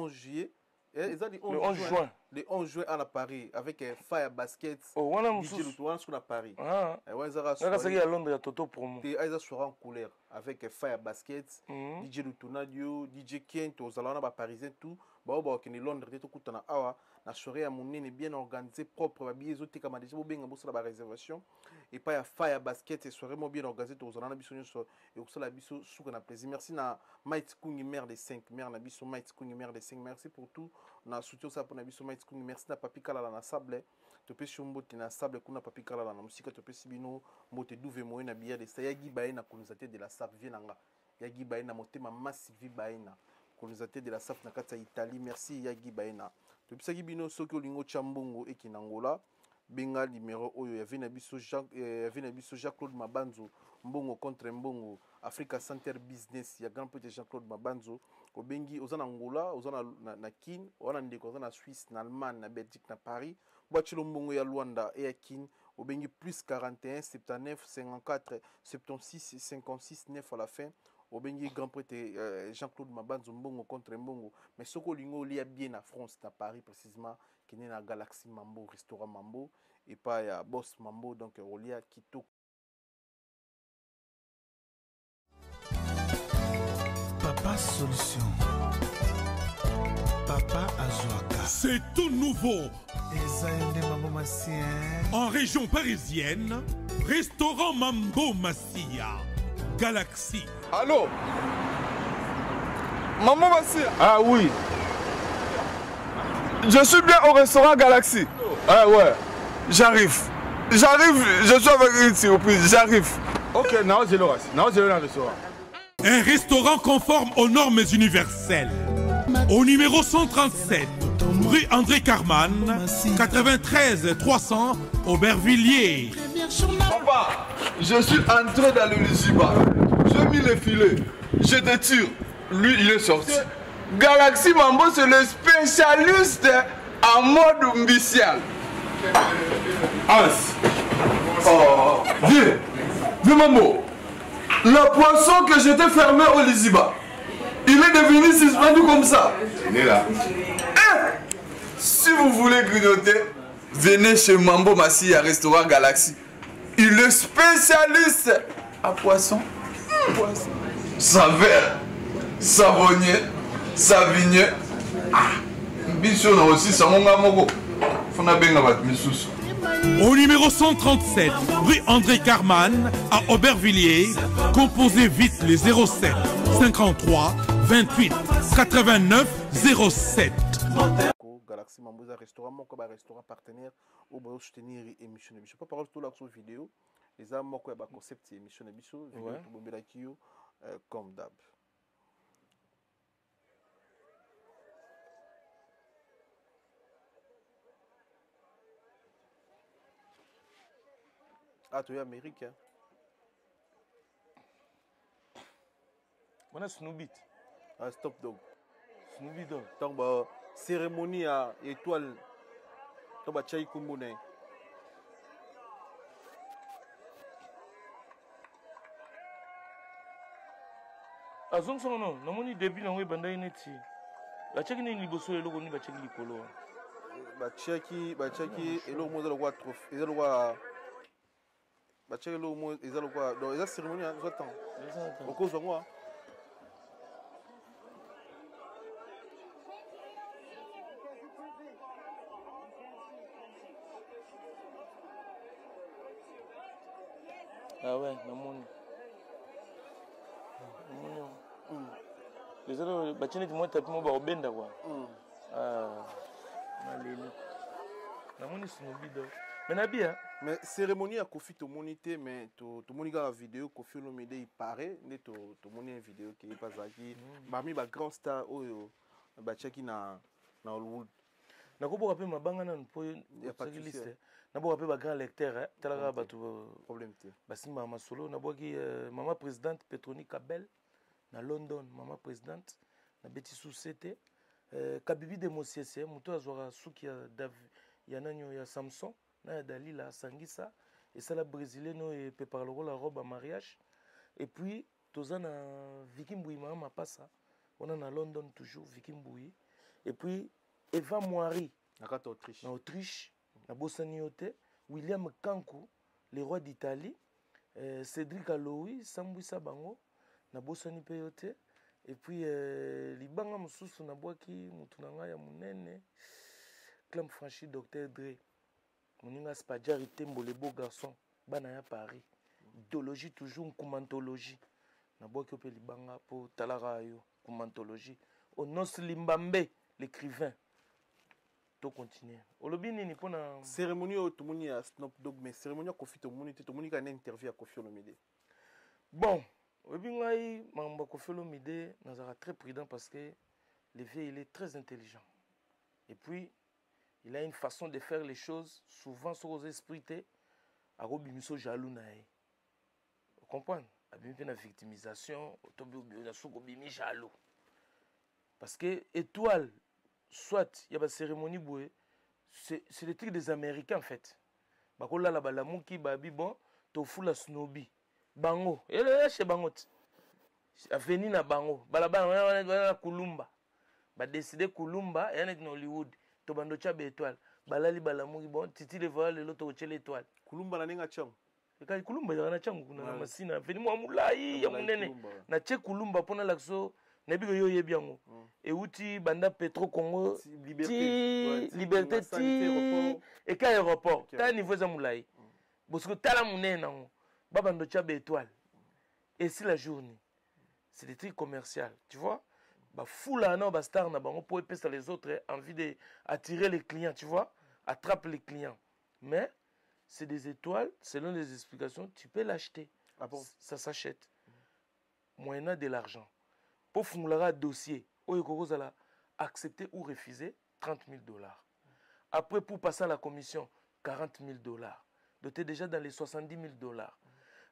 juillet. Le 11 juin. Le 11 juin à la Paris avec Fire Basket. Oh, on a DJ Lutoan sur la Paris. Ah. Ouais, ça à Londres, il y a Toto pour moi. Et ils sont en couleur avec Fire Basket, DJ Lutonadio, DJ Kent, aux Alana parisien tout. Bah qui est Londres, tout coûte na awa. La soirée à mon nez bien organisée, propre, babie exotique comme déjà bien en bourse la réservation. Et pas Fire Basket et soirée bien organisée aux Alana biso et au sol la biso sous qu'on a plaisir. Merci na Mike Kungi mère des 5, mère na biso Mike Kungi mère des 5. Merci pour tout. Na soutien ça pour na biso Mike Kungi. Merci na papi kala na sable. Tu peux sur mbote na sable kuna papi kala na musique tu peux sibino mbote douve moye na bière de ça yagi baena konisateur de la sable vienanga. Yagi baena motema massive baena. Colonisate de la SAF na kati ya Italie. Merci Yagi Baena. Topesaki bino soki olingo Chambongo eki na Angola. Benga numéro oyo ya vina biso Jean-Claude Mabanzo Mbongo contre Mbongo Africa Center Business ya grand petit Jean-Claude Mabanzo obengi oza na Angola oza na Kin wana ndeko oza na Suisse na Allemagne na Belgique na Paris bwachilo Mbongo ya Luanda et ya Kin obengi plus 41 79 54 76 56 9 à la fin. Au Bengi grand prêtre Jean-Claude Mabanzo Mbongo contre Mbongo. Mais ce qu'on lia bien à France, à Paris précisément, qui est dans Galaxy Mambo, restaurant Mambo, et pas à Boss Mambo, donc on lia Quito. Papa Solution. Papa Azoaka. C'est tout nouveau. En région parisienne, restaurant Mambo Massia. Galaxy. Allô? Maman Massia? Ah oui. Je suis bien au restaurant Galaxy. Ah ouais. J'arrive. Je suis avec une surprise. J'arrive. Ok, non, je le restaurant. Un restaurant conforme aux normes universelles. Au numéro 137, rue André Carman, 93 300, Aubervilliers. Papa, je suis entré dans le Liziba. J'ai mis les filets. Je te tire. Lui, il est sorti. Galaxy Mambo, c'est le spécialiste en mode mbicial. As. Oh, viens Mambo. Le poisson que j'étais fermé au Liziba, il est devenu suspendu comme ça. Il est là. Si vous voulez grignoter, venez chez Mambo Massia, restaurant Galaxy. Il est spécialiste à poisson. Poisson. Saveur. Savonnier, Savigné. Ah, biso na aussi sangonga moko. Fona benga bat misusu. Au numéro 137, rue André Carman, à Aubervilliers, composez vite les 07 53 28 89 07. Galaxy Mamboza restaurant, mon restaurant partenaire au beau soutenir émission de biso. Pas parole tout là sur vidéo. Les amis moko ba concept émission de biso, vidéo to bombela kio comme d'hab. Ah, tu es américain. On a Snoopy. Ah, stop dog. Snoopy dog. Donc, bah, cérémonie à étoile. Donc, bah, Tchaï Kumbune. Ah, zong son non. Namoni début na webanda ineti. Ba cheki ni liboso eloko ni ba cheki likolo. Ba cheki eloko mo za lokwa trophée, eza lokwa ba cheki eloko mo eza lokwa. Donc, eza cérémonie à nous attend. Au cause de moi. Ah ouais, namoni. Les autres, bah tiens, dis-moi, t'as pu m'en voir benda quoi. Ah, malélé. Namoni Snoopy dog. Mais Nabia. Mais cérémonie à Kofi to monité, mais to moniga la vidéo Kofi Olomide il paraît, né to moni une vidéo qui est pas aquí. Parmi les grands stars oyo, bah cheki na Hollywood. Nakoboka pe mabanga na po yaki liste. Naboka pe ba grand lecteur, talaka ba tu problème te. Basimba masolo, naboki maman présidente Petroni Kabel na London, maman présidente na beti société. Kabibi de Mosiese, muto azwara suki ya ya nanyo ya Samson, na ya Dalila Sangisa et ça la brésilienne et prépare la robe à mariage. Et puis tozana Vicky Mbouyi mama passa. On est à London toujours Vicky Mbouyi. Et puis Eva Moari, na Autriche. Na Autriche, na Bossaniote, William Kankou, le roi d'Italie, Cédric Aloui, Sambouissa Bango, na Bossani Peyote, et puis Libanga Moussous na Boaki, Moutunanga ya Mounene, Clam Franchi, Dr. Dre, Moninga Spadjari Tembo, les beaux garçons, Banaya Paris, idéologie toujours, Koumantologie, na Boaki Ope Libanga pour Talarayo, Koumantologie, Onos Limbambe, l'écrivain. To continuer. Olobini ni pona cérémonie au tomoni à Snoop Dogg mais cérémonie à Kofi tomoni te tomoni ka interview à Kofi Olomide. Bon, obingai mamba Kofi Olomide nazara très prudent parce que le vieux il est très intelligent. Et puis il a une façon de faire les choses souvent sur aux esprits à robimiso jaloux nae. Vous comprenez? Abimi na victimisation, tobi na soko bimi jaloux. Parce que étoile soit il y a une cérémonie bouée, c'est le truc des Américains en fait. Bakola la balamuki babi bon, tofu la Snoopy. Bango, chez Bango. Aveni na Bango, balaba na Kulumba. Ba décider Kulumba et en Hollywood. To bando chabe étoile. Balali balamuki bon, titi le voile l'autre chez l'étoile. Kulumba na ninga chang. Eka Kulumba ya na changu kuna masina. Aveni mo mulai ya munene. Na che Kulumba pona lakso. Nebigo yo yebiango. Et outi banda Petro Congo liberté ti et ka aéroport ta niveau za moulay parce que tala mouné nango babando chabe étoile et si la journée c'est des trucs commerciaux tu vois ba foula na ba star na bango pour épaisser les autres envie de attirer les clients tu vois attrape les clients mais c'est des étoiles selon les explications tu peux l'acheter. Ah bon? Ça s'achète moyennant de l'argent. Pour faire un dossier, vous allez accepter ou refuser $30 000. Après, pour passer à la commission, $40 000. Donc, tu es déjà dans les $70 000.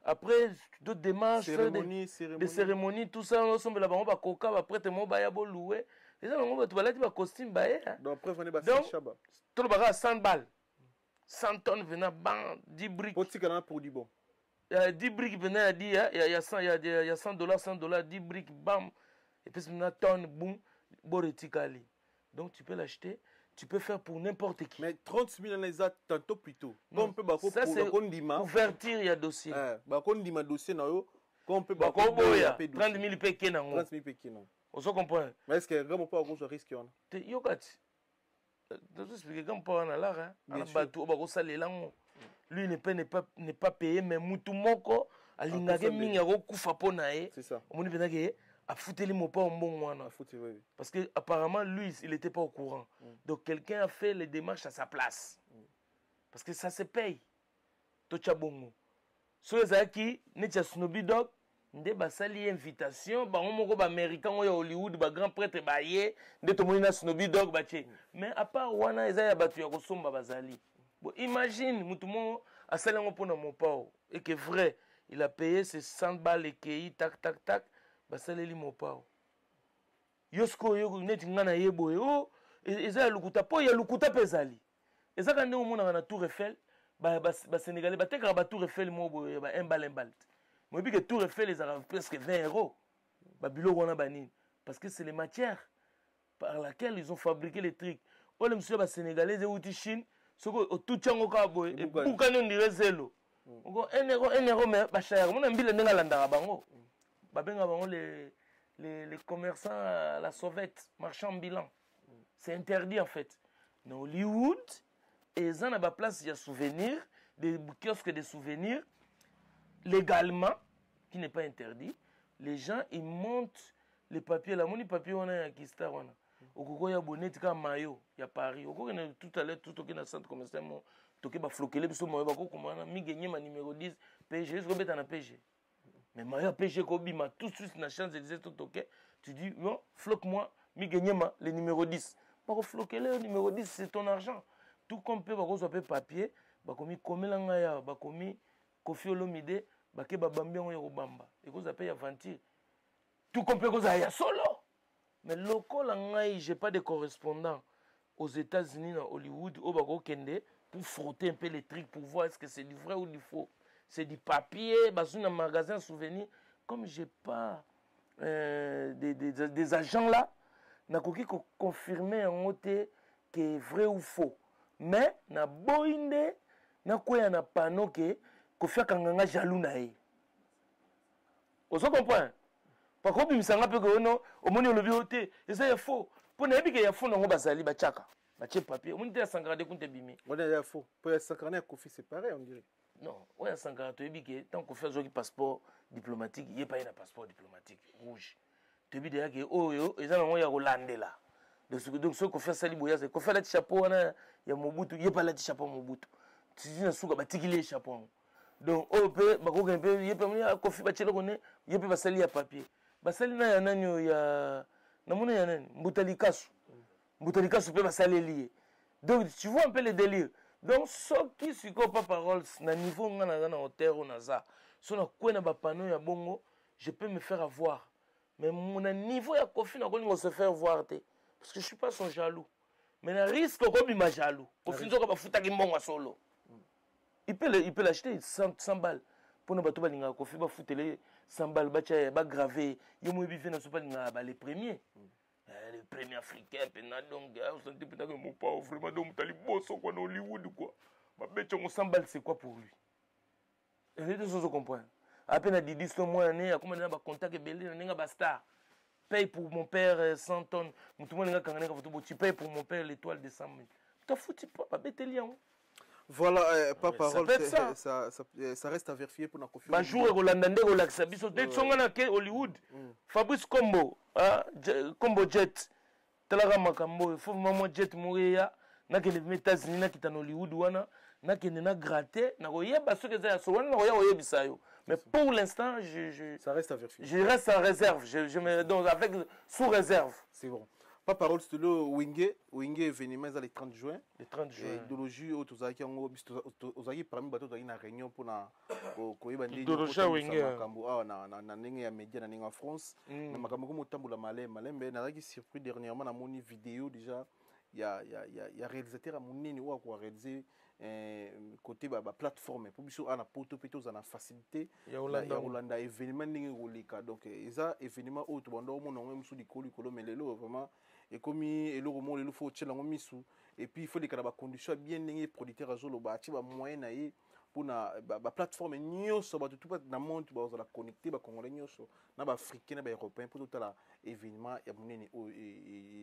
Après, d'autres démarches, des cérémonies, tout ça, on va là-bas, coca, après, tu vas louer. Et ça, on va aller costume. Donc, après, on va tout le monde 100 balles. 100 tonnes venant, 10 briques. Pour du bon. 10 briques venaient à dire, il y a $100, 100, 10 briques, bam. Et puis, une tonne, boum, boretikali. Donc, tu peux l'acheter, tu peux faire pour n'importe qui. Mais 30 000 les a tantôt plus tôt. Ça, c'est ouverture, il y a dossier. Dossier, on peut 30 000 péqués. 30 000 péqués. Ozo comprendre. Mais est-ce que Gambo pas au risque on? Te yokati. Dois expliquer Gambo pas en alara. Bateau ba ko salela ngo. Lui n'est pas payé mais mutu moko alingage mingi ko kufa pona e. C'est ça. Omoni penake a fouteli mo pas mbongo wana. Oui. Parce que apparemment lui il était pas au courant. Donc quelqu'un a fait les démarches à sa place. Parce que ça se paye. Tocha bongo. So ezaki netia Snoopy Dogg nde basali invitation bango moko ba américain oyo Hollywood ba grand prêtre ba ye nde tomoni na Snoopy Dogg bache. Mais à part wana eza ya batu ya kosomba bazali. Bon, imagine mutu mo asali ngo pona mon pao et que vrai il a payé ses 100 balles et que tac tac tac basaleli mon pao. Yosko yo neti ngana yebo yo eza ya lukuta po ya lukuta pezali. Eza ka nde omona na Tour Eiffel ba Sénégalais ba tekaka ba Tour Eiffel mo boye ba 1 balle 1 balle. Moi bi que Tour Eiffel les a presque 20 €. Ba biloko wana banini parce que c'est les matières par laquelle ils ont fabriqué les trucs. Oh le monsieur ba Sénégalais de outi Chine soko tout chango ka boye et bukano ndire zelo. Ngo 1 € mais ba cher. Mona mbile ndenga landaka bango. Ba benga bango les commerçants à la sauvette, marchands ambulants. C'est interdit en fait. Dans Hollywood, et ils ont à la place il y a souvenirs, des kiosques de souvenirs, légalement, qui n'est pas interdit. Les gens, ils montent les papiers. La monnaie papier, on a un Kistar. Au Koko, il y a bonnet, il y a maillot, il y a Paris. Au Koko, tout à l'heure, tout au centre commercial, il y a floqué, il y a gagné ma numéro 10, PG, je vais en PG. Mais maillot PG, Kobima, tout de suite, la chance de dire tout ok. Tu dis, non, floque-moi, mi gagné le numéro 10. Par floquer le numéro 10, c'est ton argent. Tout comme peut avoir papier, bakomi komelanga bakomi Kofi Olomide, bake babambi ngo yobamba. Et vous appelez aventure. Tout comme peut ya solo. Mais local ngai, j'ai pas de correspondant aux États-Unis dans Hollywood au bako kende pour frotter un peu les trucs pour voir est-ce que c'est du vrai ou du faux. C'est du papier, dans un magasin souvenir. Comme j'ai pas des agents là, n'a pas confirmé en côté que est vrai ou faux. Mais na boinde na quoi na panneau que Kofi Kanganga jaloux na e. Vous comprenez? Par contre, il me semble que non, au moins le bioté, et ça est faux. Pour ne pas qu'il y a faux dans le bazali bachaka, baché papier. On dit à Sankara de compte bimé. On est faux. Pour y Sankara Kofi c'est pareil on dirait. Non, ouais à Sankara tu dis que tant qu'on fait un passeport diplomatique, il y a pas un passeport diplomatique rouge. Tu dis déjà que oh yo, ils ont un Hollandais là. Donc ce qu'on fait ça liboya c'est qu'on fait le chapeau il y a Mobutu, il y a pas le chapeau Mobutu. Tu dis na souka batikile chapeau. Donc oh peut ba ko grimper, il y a pas Kofi bachelo connaît, il y a pas basali ya papier. Basali na ya nani ya na mona ya nani Mbutali Kasu. Mbutali Kasu peut basali lié. Donc tu vois un peu le délire. Donc ce qui suit pas parole na niveau ngana na hauteur ou na za. So na quoi na ba panneau ya bongo, je peux me faire avoir. Mais mon niveau ya Kofi na ko se faire voir te. Parce que je ne suis pas son jaloux. Mais le risque comme il m'a jaloux. Kofi nzo ka futa ki mbongo solo. Il peut l'acheter 100 balles. Pour ne pas tout balinga Kofi ba futele 100 balles ba graver. Yo mo bi fena so pas linga les premiers. Les premiers africains pena donc on sentait peut-être que mon pas vraiment donc tali bosso quoi dans Hollywood quoi. Ba betcho 100 balles c'est quoi pour lui? Et les deux choses comprennent. À peine à 10 mois année à comment ba contact belé na nga ba star. Paye pour mon père 100 tonnes. Tu payes pour mon père l'étoile de 100 000. Tu foutu pas bête lion. Voilà, pas parole, ça reste à vérifier pour la confiance. Bah jour Rolandande relax biso de tsongana ke Hollywood. Fabrice Combo, Combo Jet. Talaka makambo, il faut maman Jet mourir na ke les États-Unis na kita Hollywood wana na ke na gratter na koyeba ce que ça so wana na koyeba yo. Mais pour l'instant, ça reste à vérifier. Je reste en réserve. Je me donne avec sous réserve. C'est bon. Pas parole, c'est le Wingé événement le 30 juin. Le 30 juin. Idéologie au Tozaki en Ozaki parmi bateau dans une réunion pour na koyeba ndi. Idéologie Wingé. Na ninge ya média na ninge en France. Na makambo comme tambula malembe na qui surpris dernièrement na moni vidéo déjà. Il y a réalisateur à mon nini ou à quoi réaliser côté plateforme pour biso ana poto peto ana facilité ya Hollanda événement ningi rolika donc eza événement auto bando mo non musu dikolo kolo melelo vraiment et comme elo romo le faut tchela ngo misu et puis il faut les conditions bien ningi producteur azolo ba ti ba moyen na ye pour na ba plateforme nyonso ba tout na monde ba za connecter ba congolais nyonso na ba africain na ba européen pour tout la événement ya munene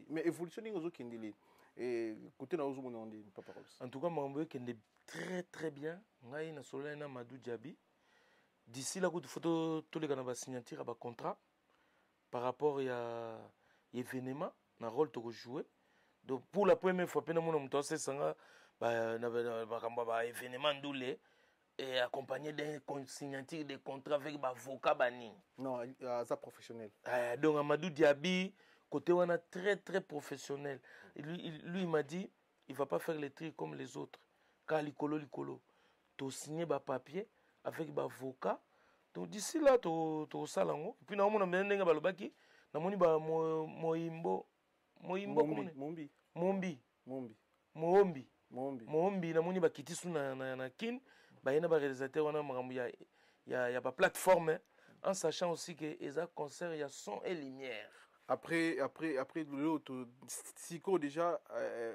mais évolution ningo zo kendele et côté na ozo mona ndi Papa Rolls. En tout cas mambo kende très très bien ngai na solo na Madou Diaby d'ici là coup photo tous les gars na ba signature ba contrat par rapport à événement na rôle to jouer. Donc pour la première fois pena mona mto sanga ba na événement ndoulé et accompagné d'un signature de contrat avec ba avocat bani. Non, ça professionnel. Donc Amadou Diaby côté on a très très professionnel. Lui il m'a dit il va pas faire les trucs comme les autres. Car likolo to signer ba papier avec ba avocat. Donc d'ici là to salango puis na mona menenga balobaki na moni ba Mombi na moni ba kitisu na kin ba yena ba réalisateur wana makambo ya ba plateforme en sachant aussi que eza concert ya son et lumière. Après l'autre Siko déjà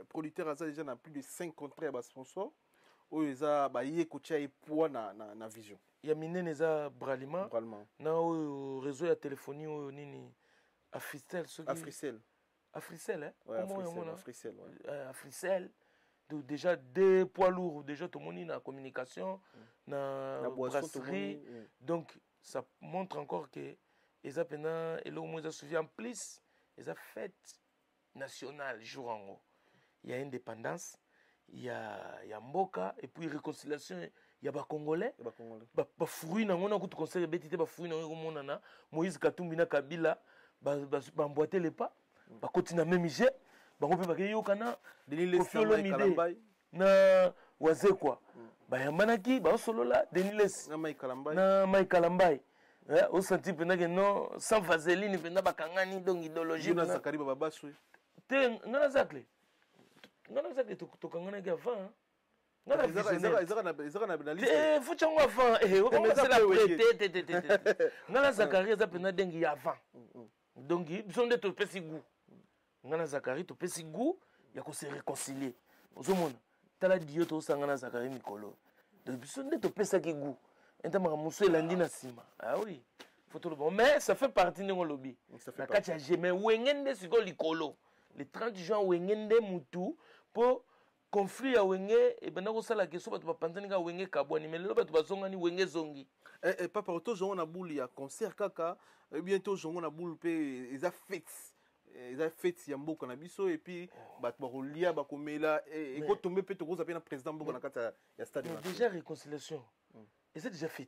producteur a déjà plus de 5 contrats à sponsor où ils a ba yekocha et poids na vision. Ya minene eza Bralima na o réseau ya téléphonie o nini Africell Africell hein Africell Africell donc déjà des poids lourds déjà tout le monde na communication na brasserie donc ça montre encore que eza pena et là au moins ça suivi en plus eza fête nationale jour en haut il y a indépendance il y a mboka et puis réconciliation il y a ba congolais ba fruit na ngona ku conseil betité ba fruit na ngona na Moïse Katumbi na Kabila ba emboîter les pas ba continue même jet ba ngompe ba yokana Denis na waze quoi ba yamanaki ba solola Denis na Mike Kalambai au senti pena que non sans vaseline pena ba kangani donc idéologie na Zakari baba baswe te ngana zakle to kangana ki avant faut chango avant c'est la prêter ngana Zakari za pena dengi avant donc ils sont de to pesi goût ngana Zakari to pesi goût ya ko se réconcilier ozomona tala dio to sangana Zakari mikolo donc ils sont de to pesa ki goût entama muso elandi na sima ah oui faut tout le bon mais ça fait partie de mon lobby na kati ya jamais wengende siko likolo le 30 juin wengende mutu pour conflit ya wenge et bana ko sala ke so bato bapanzani ka wenge kabwani mais lelo bato bazongani wenge zongi papa auto zongo na boule ya concert kaka bientôt zongo na boule pe eza fête ya mboka na biso et puis bato bakolia bakomela et ko tomber pe to ko zapena président mboka na kati ya stade déjà réconciliation et c'est déjà fait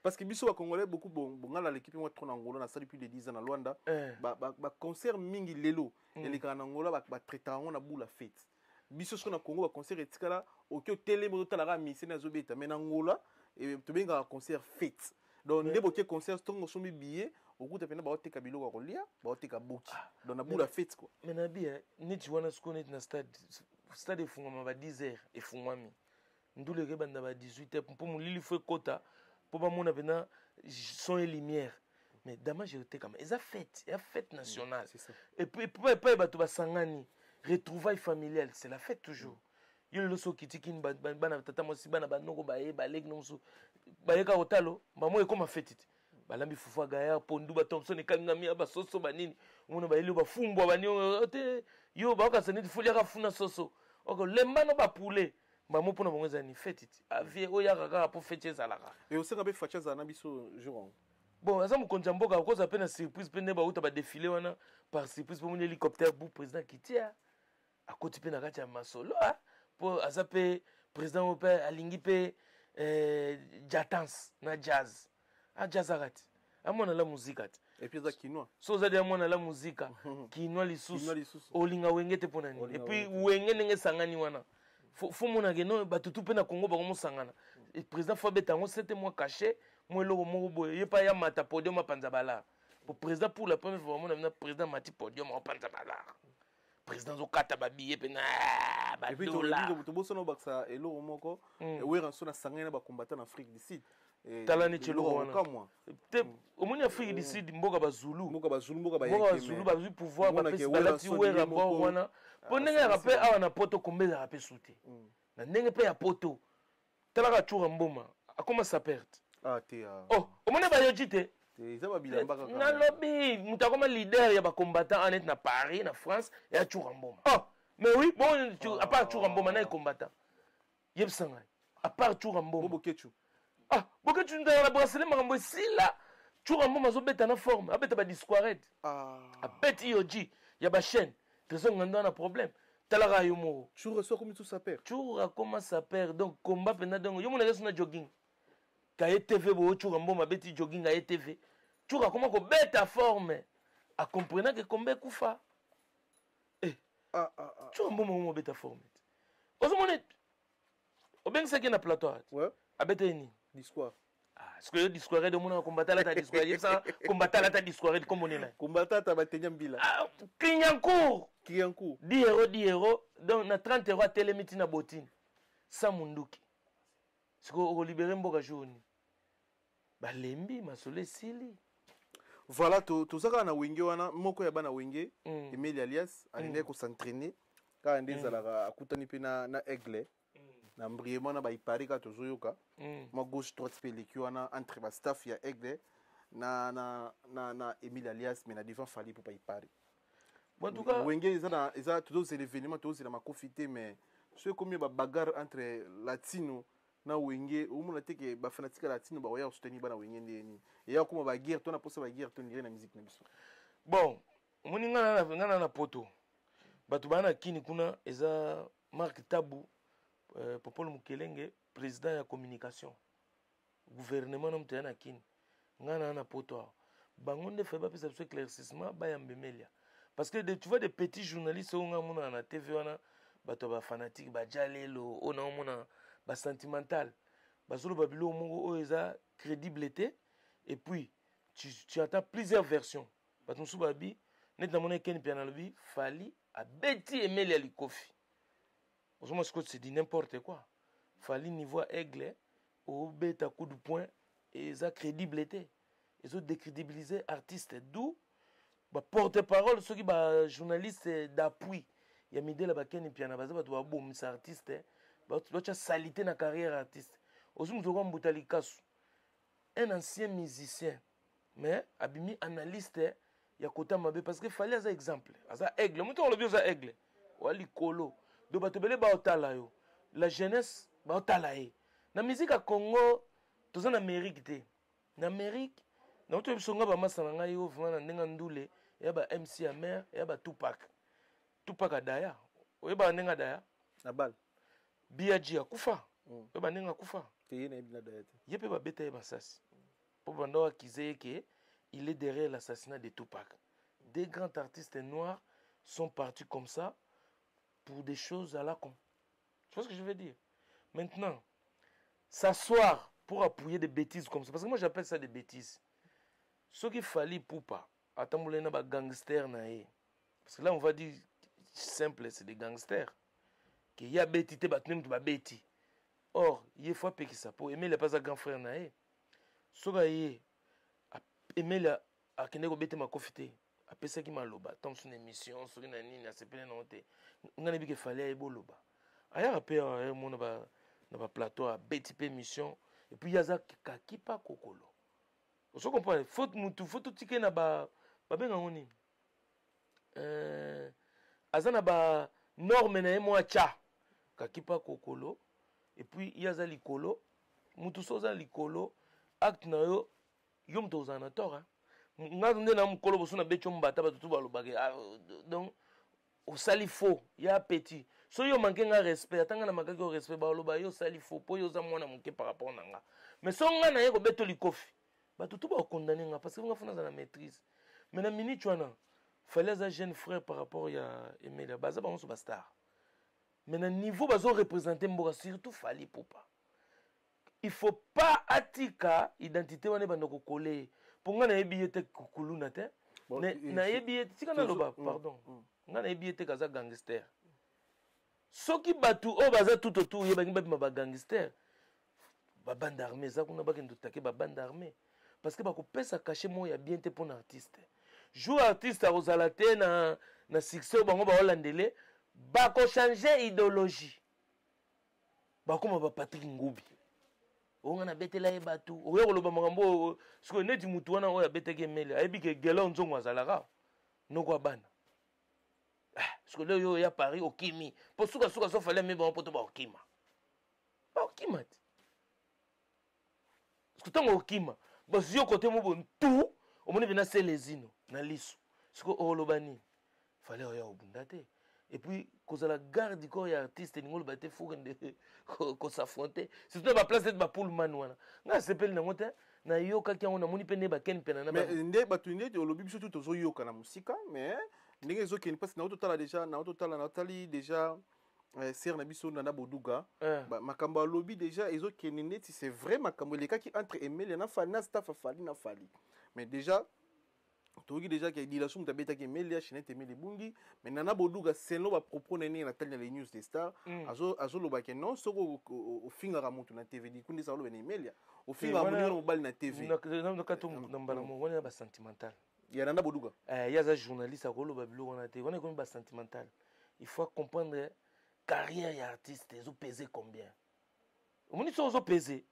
parce que biso ba congolais beaucoup ngala l'équipe moi trop na ngolo na sali depuis de 10 ans na Luanda ba concert mingi lelo eleka na ngolo ba traiter on na boule fête biso sur na Congo ba concert etikala okyo télé mo tala ka mise na zobeta mais na ngola et to benga concert fête donc ndebo ke concert tongo sombi billet okuta pena ba oteka biloko ko lia ba oteka boki donc na boule fête quoi mais na bien ni tu wana sko net na stade efungama ba 10h efungwami ndule ke banda ba 18h pour mulili fwe kota pour ba mona pena son et lumière mais dama je oteka mais eza fête nationale et puis pas ba to ba sangani retrouvailles familiales c'est la fête toujours yo le so kitikin bana tata mosi bana banoko baye balek nomso baye ka otalo ba mo e comme fête balambi fufa gaya pondu ba Thompson e kangami ba soso banini mona ba ile ba fumbwa bani te yo ba ka saniti fulia ka funa soso oko lembano ba poulet ba mo pona bongo zani fête avie oya kaka pour fête ezalaka et aussi ka be facha za na biso jour bon aza mokonzi mboka ko za pena surprise pene ba uta ba défiler wana par surprise pour mon hélicoptère bu président kitia à côté pe na kati ya masolo pour azape président au père alingi pe jatans na jazz jazz akati amona la musique ati et puis za kinwa so za dia mona la musique kinwa lisusu olinga wengete pona nini et puis wengene nge sangani wana faut mona ke no batutu pe na Congo ba ko sangana et président faut betango 7 mois caché moi loko moko boye ye pa ya mata podium apanza bala pour président pour la première fois mona président mati podium apanza bala président zokata babiye pena badola et puis to bosono baksa elo moko wera so na sangana ba combattant en Afrique du Sud talani chelo wana te omoni Afrique du Sud mboka bazulu mboka ba zulu ba pouvoir ba pesi balati wera bo wana ponenga rape awa na poto kombeza rape soute na ndenge pe ya poto talaka chura mboma akoma sa perte Ah, t'es. oh omona bayoji te Ça va bien. nalobi mutu akoma leader ya bacombattant anet na Paris na France ya chura mboma oh mais oui bon à part chura mboma na combattant yebisanga à part chura mboma Bokechu. ah bokechu ndala brasselet makambo esila chura mboma azobeta na forme abeta badisquarete abeti yoji ya bachaîne trésor ngando na problème talaka yo moko Tu reçois comme tout ça perd. chura comment ça perd donc combat pena donc yo mona na jogging ka TV bo chura mboma beti jogging à TV chura comment ko beta forme a comprendre que combat kufa eh chura mboma mo beta forme ozo monet obeng ça qui na plateau Ouais. abeta ni Discours. ah ce que yo discours de mona combattre la ta discours ça combattre la ta discours comme on est là Combattant ta batenya mbila. ah Kinyancourt Qui en coup. 10 €, donc na 30 € à télémiti na botine. Sans munduki. Ce qu'on libérer mboka jaune. Balembi masole sili. Voilà, tout ça quand on a wingé, moko ya bana wingé, Emile alias, on est s'entraîner. Quand on est à kutani pe na aigle, na mbriement na ba ipari ka tozoyoka. Ma gauche droite peliki wana entre ba staff ya aigle na Emile alias mais na devant fali pour pas ipari. Bon, en tout cas, Wenge, ils ont tous les événements, tous les profité, mais ce comme il y a bagarre entre latino na Wenge, au moins que ba fanatique latino ba waya soutenir ba na Wenge ndeni. Et ya comme ba guerre, toi na posa ba guerre, toi na musique na biso. bon, moni ngana na poto. Batu bana kini kuna eza Marc Tabu, Popol Mukelenge, président ya communication. Gouvernement na mtena na kini. Ngana na poto. Bangonde fait pas pesa ce éclaircissement ba ya mbemelia. Parce que tu vois des petits journalistes on a na TV wana bato ba fanatique ba jalelo on a mona ba sentimental ba solo babilo mongo o eza crédibilité et puis tu entends plusieurs versions bato sou babi net na mona ken piano lobi fali a beti Emile Likofi osoma ce que c'est dit n'importe quoi fali niveau aigle au beta coup de poing et eza crédibilité ils ont décrédibilisé artiste d'où porte-parole ceux qui ba journaliste d'appui ya midela bakeni piana baza bato babomisa artiste bacha salité na carrière artiste osumu toko mbutali kasu un ancien musicien mais abimi analyste ya kota mabe parce que fallait ça exemple aza aigle muto on le bio za aigle wali kolo do bato bele ba otala yo la jeunesse ba otala e na musique à Congo toza na Amérique te na Amérique na oto bisonga ba masana ngai yo vana ndenga ndule ya ba MC Amer ya ba Tupac adaya oyeba ndenga daya Na balle. Biaji akufa oyeba ndenga akufa Teye na ebina daya. yepe ba beta ba sasi po banda wa kizeye que il est derrière l'assassinat de Tupac. Des grands artistes noirs sont partis comme ça pour des choses à la con. Tu vois ce que je veux dire? Maintenant, s'asseoir pour appuyer des bêtises comme ça, parce que moi j'appelle ça des bêtises. Ce qu'il fallait pour pas attendre les gangsters naé, parce que là on va dire simple, c'est des gangsters. Qu'il y a bêtité, même tu vas bêti. Or il faut pas que ça pour aimer les pas à grand frère naé. Ce gars y aimer la à kende ko bêté ma confité. Après ça qui m'a loba, tant son émission, sur une année, na sepele na honte. Ngana bi que fallait ay boloba. Aya rappel mon na ba plateau à bêti émission et puis yaza kakipa kokolo. Vous comprenez? Faut tout ticket na ba benga ngoni. Azana ba norme na mo cha kakipa kokolo et puis yaza likolo mutu soza likolo acte na yo yom tozana tora. Nga nde na mukolo boso na becho mbata batutu balobake donc au sali faux ya petit so yo manque nga respect atanga na makaki au respect baloba yo sali faux po yo za mwana muke par rapport na nga mais so nga na ye ko beto likofi batutu ba condamner nga parce que nga fona za na maîtrise mais na minute wana fallait za jeune frère par rapport ya Emile baza ba so ba star mais na niveau bazo représenter mboka surtout fali popa. Il faut pas atika identité wane bando ko coller pour nga na yebiete kukuluna te na yebiete tika na loba pardon nga na yebiete kaza gangster soki batu o baza tout autour yebangi ba gangster ba bande armée za kuna bakendo take ba bande armée parce que ba ko pesa cacher mo ya bien te pour artiste jour artiste rozala te na succès bango ba holandele ba ko changer idéologie ba koma ba Patrick Ngubi onga na betela ye batu oyo koloba makambo siko neti mutu wana oyo abeteke mele ayebi ke gela nzongo azalaka noko abana siko leo yo ya Paris okimi po suka so fallait me ba poto ba okima ti siko tango okima basi yo kote mo bontu omoni bina selezino na liso siko oloba nini fallait oya obunda te. Et puis, quand la garde du corps et artiste, il y a des fous qui s'affrontent. C'est toute la place d'être pour le manuel. Là, c'est pas le nom. Na yoka qui a moni pene ba ken pena na ba. Mais ndé ba tuné de lobi biso tout zo yoka na musika mais ndenge zo ken parce na total déjà na total na tali déjà ser na biso na boduga ba makamba lobi déjà ezo ken neti c'est vrai makambo les cas qui entre Emile na fa na staff fali na fali. Mais déjà toki déjà que dilation mutabeta ke Melia chinete Emile bungi mais nana boduga selon ba propos nene na tali na les news des stars azo loba ke non soko au finga mutu na TV di kundi sa lo bene Melia au finga munyo no bali na TV na kato na mbala mo wana ba sentimental ya nana boduga ya za journaliste akolo ba bilo wana te wana ko ba sentimental il faut comprendre carrière ya artiste ezo peser combien au moni so zo peser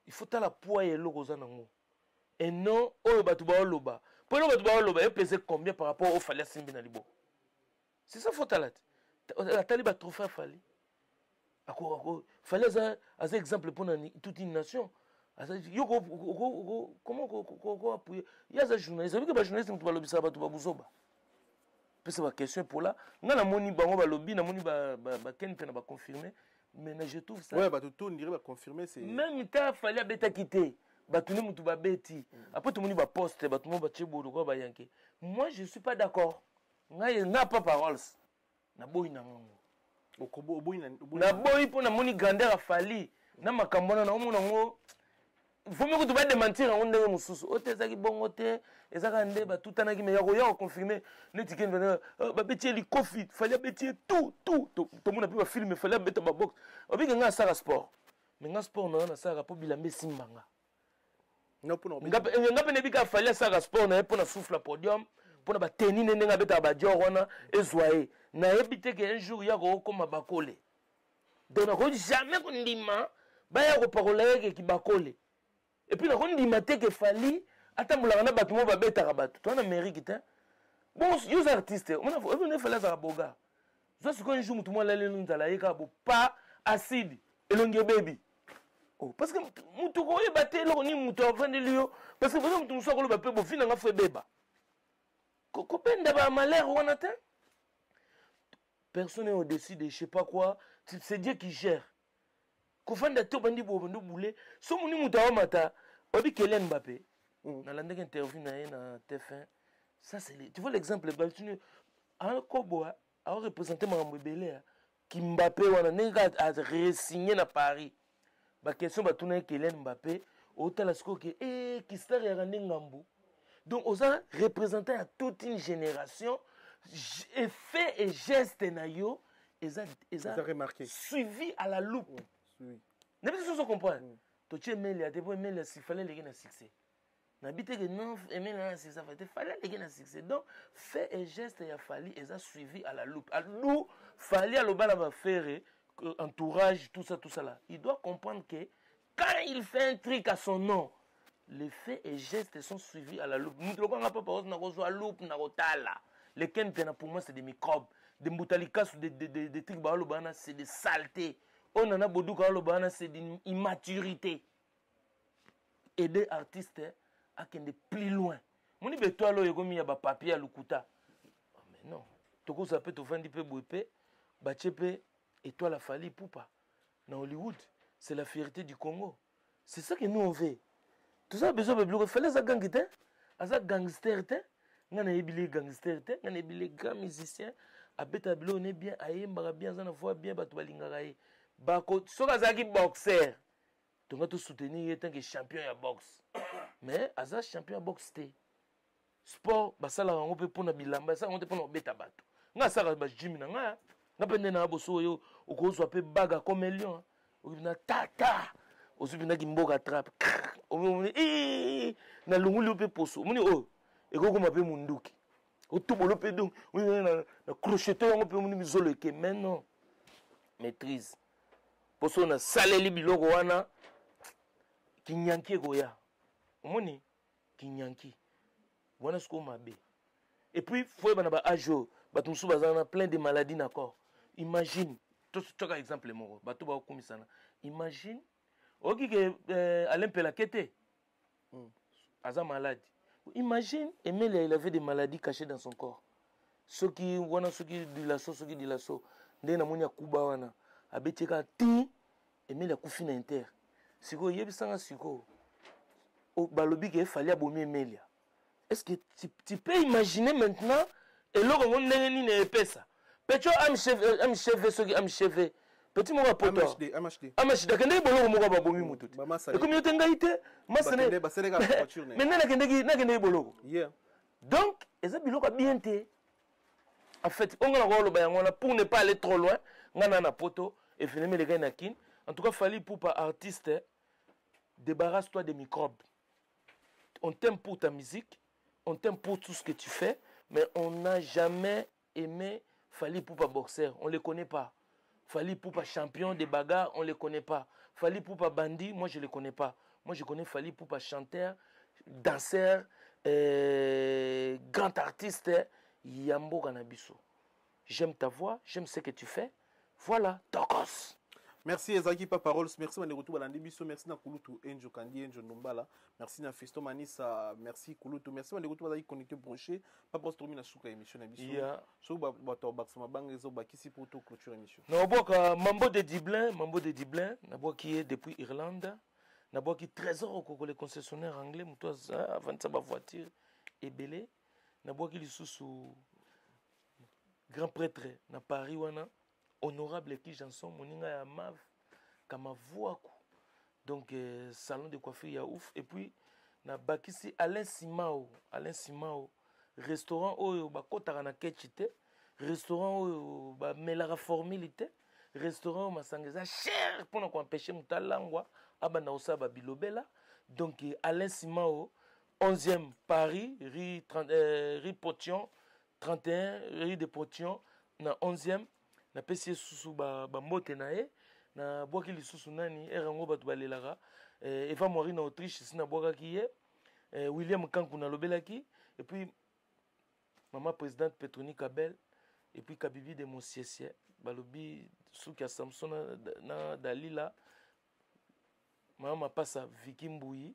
il faut ta la poids et lo koza nango et non oyo batu ba oloba pour le batu ba oloba e peser combien par rapport au fallait simbi na libo c'est ça faut talat la taliba trophée fallait fallait un exemple pour toute une nation. Comment appuyer? Il y a des journalistes, vous savez que les journalistes ne peuvent pas le faire. C'est ma question pour là. On a moni ba lobby, na moni ba ken pe na ba confirmer, mais je trouve ça. Ouais, bah tout on dirait ba confirmer c'est. Même il fallait beta quitter. Ba tout mutu ba beti. Après tout moni ba poste, ba tout ba chebo ko ba yanke. Moi je suis pas d'accord. N'a pas parole. Na boy na ngo. Na boy pour na moni grandeur a fali. Na makambo na omona ngo. Faut mieux que tu vas démentir en ondé mususu. Ote zaki bongo te, ezaka ndé ba tout anaki mais ya confirmer ne tiken venir ba betier li kofi, fallait betier tout tout monde a pu ba filmer, fallait mettre ba box. Obi nga sara sport. Mais nga sport na sara po bilambe simbanga. Non pour non. Nga pe nebika fallait sara sport na po na souffle la podium, po na ba tennis ne nga beta ba dior wana ezwaye. Na ebite que un jour ya ko koma bakole. Donc na jamais ko ndima ba ya ko parole ki bakole. Et puis, on dit que fallait attendre la batu mo ba beta rabatu. Toi na Amérique bon, les artistes, on a fait la boga. Ça c'est quand un jour mutu mo la le nzala yeka bo pas acide elonge baby. Oh parce que mutu ko yebate lo ni mutu avant de lio parce que vous mutu so ko lo ba pe bo fina nga fe beba. Ko penda ba malheur wana te. Personne ne décide, je sais pas quoi, c'est Dieu qui gère. Kofanda to bandi bo bando boulé so muni mutawa mata obi Kylian Mbappé na landeke interview na TF1 ça c'est tu vois l'exemple Baltinu en Koboa a représenté Mambo Belé qui Mbappé wana nenga a re-signé na Paris ba question ba tuna Kylian Mbappé otala sko ke qui star ya ngambu donc oza représenté à toute une génération effet et geste na yo eza remarqué suivi à la loupe. Oui. Ne pas se comprendre. Tu tu aimes les début aimer les s'il fallait les gagner succès. N'habite que non aimer là c'est ça fait fallait les gagner succès. Donc fait et geste il a fallu et ça suivi à la loupe. À nous fallait à l'obala va faire entourage tout ça là. Il doit comprendre que quand il fait un truc à son nom, les faits et gestes sont suivis à la loupe. Nous ne pas par na reçoit loupe na rotala. Les ken pour moi c'est des microbes, des boutalikas ou des trucs ba lobana c'est des saletés. On en a beaucoup de c'est d'une immaturité. Aider artistes à aller plus loin. Mon dit toi là il y a papier à l'ukuta. Mais non. Toko ça peut te vendre un peu bouépé, bachepe et toi la fali poupa. Dans Hollywood, c'est la fierté du Congo. C'est ça que nous on veut. Tout ça besoin de bloquer. Fallait ça gangster, ça gangster te. Ngana ebile gangster te, ngana ebile grand musicien. Abeta bilo on est bien, ayemba bien, ça na voix bien batu balingaka ye. Bako soka zaki boxer donc tu soutenir tant que champion ya boxe mais aza champion ya boxe te sport basala on peut pona bilamba ça on peut pona beta bato nga saka ba gym na nga pende na boso yo okozwa pe baga comme lion obina tata ozubina kimboka trap omoni na lungulu pe poso omoni ekoko mape munduki otubolo pe donc na crocheter on peut moni mizolo ke mais non maîtrise. Pour ça, on a salé les biloko wana. kinyanki ekoya omoni kinyanki wana siko mabe et puis faut bana ba ajo bato mosusu bazana plein de maladies d'accord imagine toka exemple moko bato bakomisana imagine okike Alain Pelakete aza malade imagine Emile il avait des maladies cachées dans son corps soki wana soki dilaso nde na moni akuba wana abetika ti Emile akufi na inter siko yebisanga siko balobi ke fallait abomi Emilia. Est-ce que tu peux imaginer maintenant et là on ndenge nini epesa pecho am chef petit mo poto amashd kende boloko moko babomi mutu et comme yote ngai te masene mais na kende boloko donc eza biloko bien te en fait on a roloba yango na pour ne pas aller trop loin ngana na poto et finalement les gars na kin en tout cas fallait pour pas artiste débarrasse-toi des microbes. On t'aime pour ta musique, on t'aime pour tout ce que tu fais, mais on n'a jamais aimé Fally Ipupa boxeur, on ne les connaît pas. Fally Ipupa champion des bagarres, on ne les connaît pas. Fally Ipupa bandit, moi je ne les connais pas. Moi je connais Fally Ipupa chanteur, danseur, grand artiste, Yambo Kanabiso. J'aime ta voix, j'aime ce que tu fais. Voilà, Tokos. Merci Ezaki Paparols, merci Manerutu Balandibiso, merci na Kulutu Enjo Kandi Enjo Nombala, merci na Festo Manisa, merci Kulutu, merci Manerutu Bazaki connecté branché, pas pour terminer la émission émission. So bato baksama bang ezo bakisi pour to clôture émission. Na boka Mambo de Diblin, na boka qui est depuis Irlande, na boka qui trésor au Congo les concessionnaires anglais, muto avant ça ba voiture et belé, na boka qui sous grand prêtre na Paris wana. Honorable qui chanson moninga ya mav kama voix donc salon de coiffure ya ouf et puis na bakisi Alain Simao restaurant oyo bakotaka na ketchite restaurant oyo ba melara formalité restaurant masangeza cher pour na empêcher mutalangwa abana osaba bilobela donc Alain Simao 11e Paris rue Potion 31 rue de Potion na 11e na pesi susu ba mbote na ye na boki lisusu nani erango bato balelaka Eva Moiri na Autriche sina boka ki ye William Kanku na lobelaki et puis maman présidente Petroni Kabel et puis Kabibi de Monsiesie balobi suki Samson na Dalila maman passa Vicky Mbouyi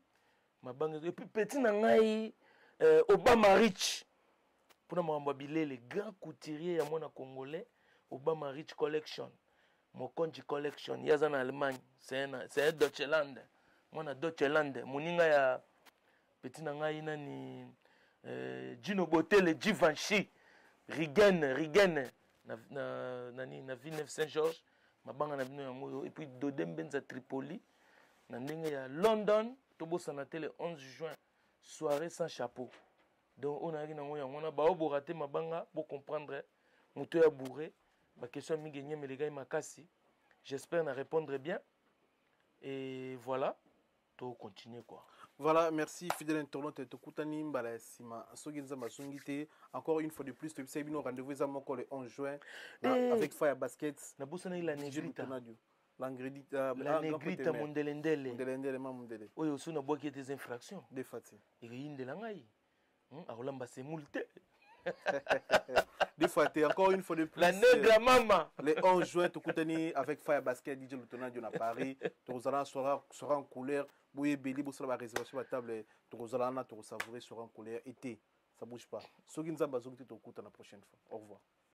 mabanga et puis petit na ngai Obama Rich pour na mamba bilele grand couturier ya mwana congolais Obama Rich Collection, Mokonji Collection, il y a en Allemagne, c'est un Deutschland. Moi, na Deutschland, moninga ya petit nanga ina ni Gino Botel, Givenchy, Rigen, na Villeneuve Saint-Georges, ma banga na bino yango et puis Dodem Benza Tripoli, na ndenge ya London, tobo sanate le 11 juin, soirée sans chapeau. Donc on a yango yango na ba oborate ma banga pour comprendre muto ya bourré. Ma question est mais les gars makasi. J'espère na répondre bien. Et voilà, tout continue quoi. Voilà, merci fidèle internaute to kutani mbala sima soginza masungite encore une fois de plus tu sais bino rendez-vous ezamoko le 11 juin avec Fire Baskets na bosana la negrita. La negrita mondelendele. Mondele. Oyo suna boki des infractions. Des fati. Et yinde la ngai. Arolamba c'est multé. Des fois, encore une fois de plus. La nègre maman. Le 11 juin, tu coutani avec Fire Basket, DJ Lutonadio à Paris. Tu sera en couleur. Bouye Béli, vous serez réservation à la table. Tu savourer sera en couleur. Été, ça bouge pas. Soginza Bazong, tu te la prochaine fois. Au revoir.